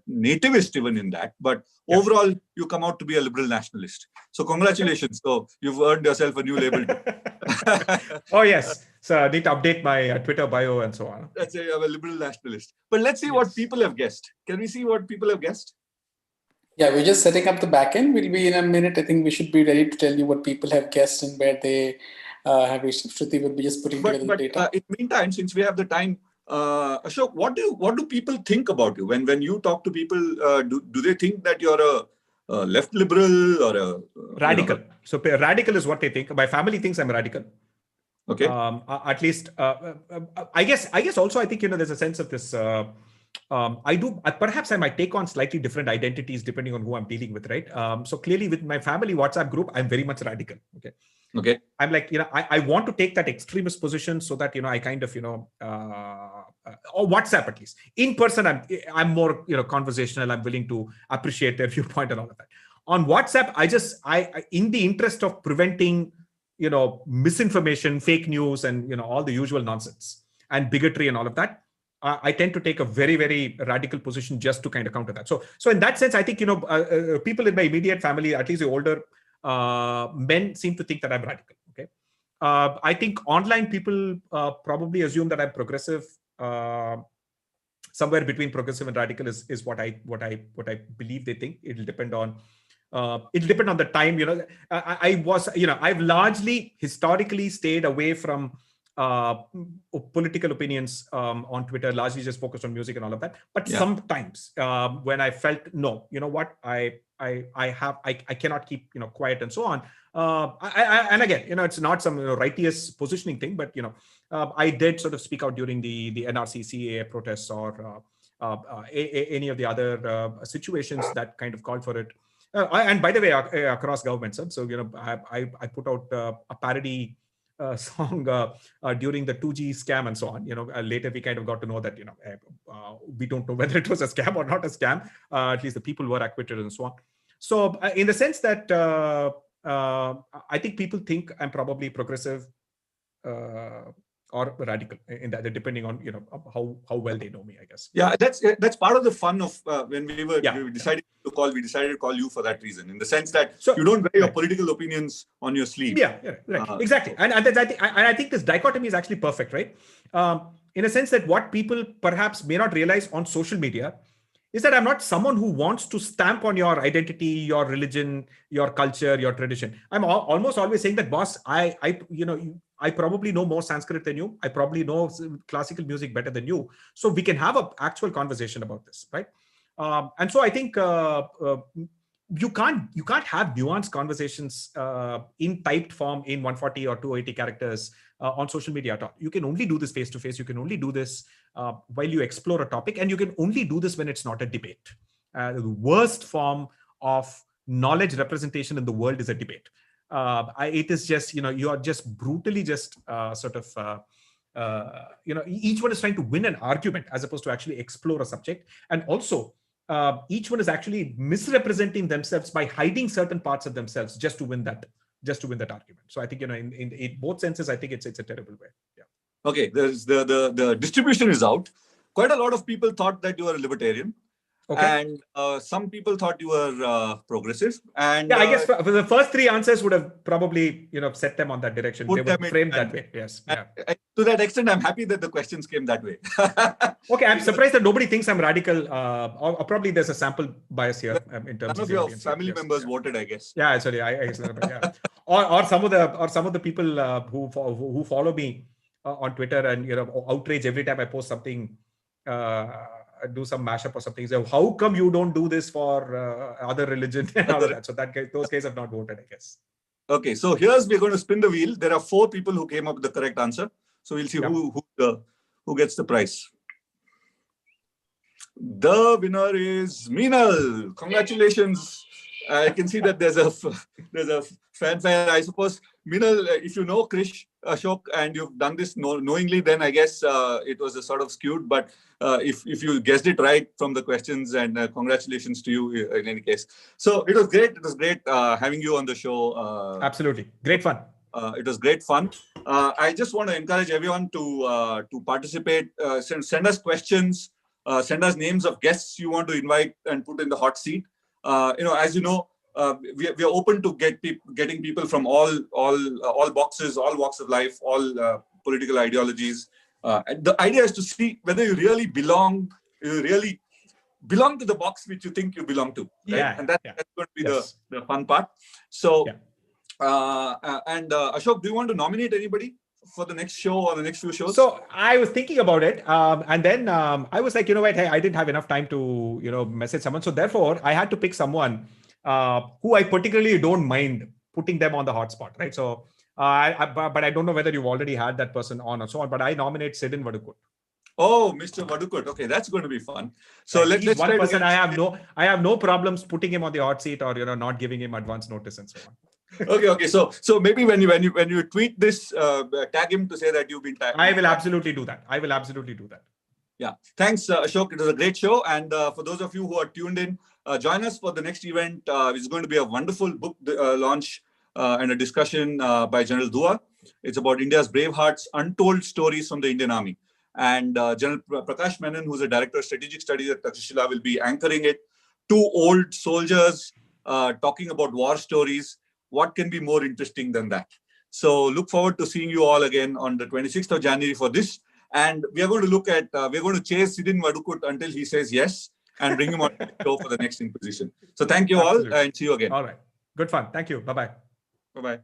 nativist even in that, but overall you come out to be a liberal nationalist. So congratulations. So you've earned yourself a new label. Oh yes. So I need to update my Twitter bio and so on. That's it. I'm a liberal nationalist. But let's see what people have guessed. Can we see what people have guessed? Yeah, we're just setting up the backend. We'll be in a minute. I think we should be ready to tell you what people have guessed and where they have reached. Shruti will be just putting together the data. In the meantime, since we have the time, Ashok, what do people think about you when you talk to people? Do they think that you're a left liberal or a radical? So radical is what they think. My family thinks I'm radical. Okay. At least, I guess also I think there's a sense of this. Perhaps I might take on slightly different identities depending on who I'm dealing with, right? So clearly with my family WhatsApp group, I'm very much radical. Okay. I'm like, I want to take that extremist position so that, I kind of, or WhatsApp at least. In person, I'm more, conversational. I'm willing to appreciate their viewpoint and all of that. On WhatsApp, I in the interest of preventing, misinformation, fake news, and, all the usual nonsense and bigotry and all of that, I tend to take a very, very radical position just to kind of counter that. So in that sense, I think, people in my immediate family, at least the older men, seem to think that I'm radical. Okay. I think online people probably assume that I'm progressive. Somewhere between progressive and radical is what I believe they think. It'll depend on the time. I've largely historically stayed away from political opinions on Twitter, largely just focused on music and all of that. But sometimes when I felt, no, you know what, I cannot keep quiet and so on, And again, it's not some righteous positioning thing, but I did sort of speak out during the NRC CAA protests or any of the other situations that kind of called for it. And by the way, across governments, so I put out a parody song during the 2G scam and so on. Later we kind of got to know that we don't know whether it was a scam or not a scam. At least the people were acquitted and so on. So in the sense that I think people think I'm probably progressive or radical in that, depending on how well they know me, I guess. Yeah, that's part of the fun of when we decided to call you for that reason, in the sense that you don't wear your political opinions on your sleeve. Yeah, right. Exactly. And I think this dichotomy is actually perfect, right? In a sense that what people perhaps may not realize on social media is that I'm not someone who wants to stamp on your identity, your religion, your culture, your tradition. I'm almost always saying that, boss, I probably know more Sanskrit than you. I probably know classical music better than you. So we can have an actual conversation about this, right? And so I think you can't have nuanced conversations in typed form in 140 or 280 characters on social media at all. You can only do this face to face. You can only do this while you explore a topic, and you can only do this when it's not a debate. The worst form of knowledge representation in the world is a debate. It is just, you are just brutally just each one is trying to win an argument as opposed to actually explore a subject. And also, each one is actually misrepresenting themselves by hiding certain parts of themselves just to win that argument. So I think, in both senses, I think it's a terrible way. Yeah. Okay, there's the distribution is out. Quite a lot of people thought that you were a libertarian. Okay. And some people thought you were progressive. And I guess for the first three answers would have probably set them on that direction. They were framed that way. Yes. Yeah. To that extent, I'm happy that the questions came that way. Okay, I'm surprised that nobody thinks I'm radical. Or probably there's a sample bias here in terms of your family members voted, I guess. Yeah, sorry, I guess. Yeah. or some of the people who follow me on Twitter and outrage every time I post something. Do some mashup or something. So how come you don't do this for other religion and all that? So those guys have not voted, I guess. Okay, so we're going to spin the wheel. There are 4 people who came up with the correct answer. So we'll see who gets the prize. The winner is Meenal. Congratulations. I can see that there's a fanfare. I suppose, Meenal, if you know Krish Ashok and you've done this knowingly, then I guess it was a sort of skewed. But if you guessed it right from the questions, and congratulations to you in any case. So it was great. It was great having you on the show. Absolutely. Great fun. It was great fun. I just want to encourage everyone to participate. Send us questions. Send us names of guests you want to invite and put in the hot seat. As you know, we are open to getting people from all boxes, all walks of life, all political ideologies. The idea is to see whether you really belong to the box which you think you belong to. Right? Yeah, and that's going to be the fun part. So, Ashok, do you want to nominate anybody for the next show or the next few shows? So I was thinking about it, and then I was like, hey, I didn't have enough time to message someone, so therefore I had to pick someone who I particularly don't mind putting them on the hotspot, right? So but I don't know whether you've already had that person on or so on, but I nominate Sidin Vadukut. Oh, Mr. Vadukut. Okay, that's going to be fun. So let's one person I have no problems putting him on the hot seat or not giving him advance notice and so on. Okay. So maybe when you tweet this, tag him to say that you've been tagged. I will absolutely do that. Yeah. Thanks, Ashok. It was a great show. And for those of you who are tuned in, join us for the next event. It's going to be a wonderful book launch and a discussion by General Dua. It's about India's brave hearts, untold stories from the Indian Army. And General Prakash Menon, who's a director of strategic studies at Takshashila, will be anchoring it. 2 old soldiers talking about war stories. What can be more interesting than that? So look forward to seeing you all again on the 26th of January for this. And we are going to we're going to chase Sidin Vadukut until he says yes and bring him on the show for the next Inquisition. So thank you all and see you again. All right. Good fun. Thank you. Bye-bye. Bye-bye.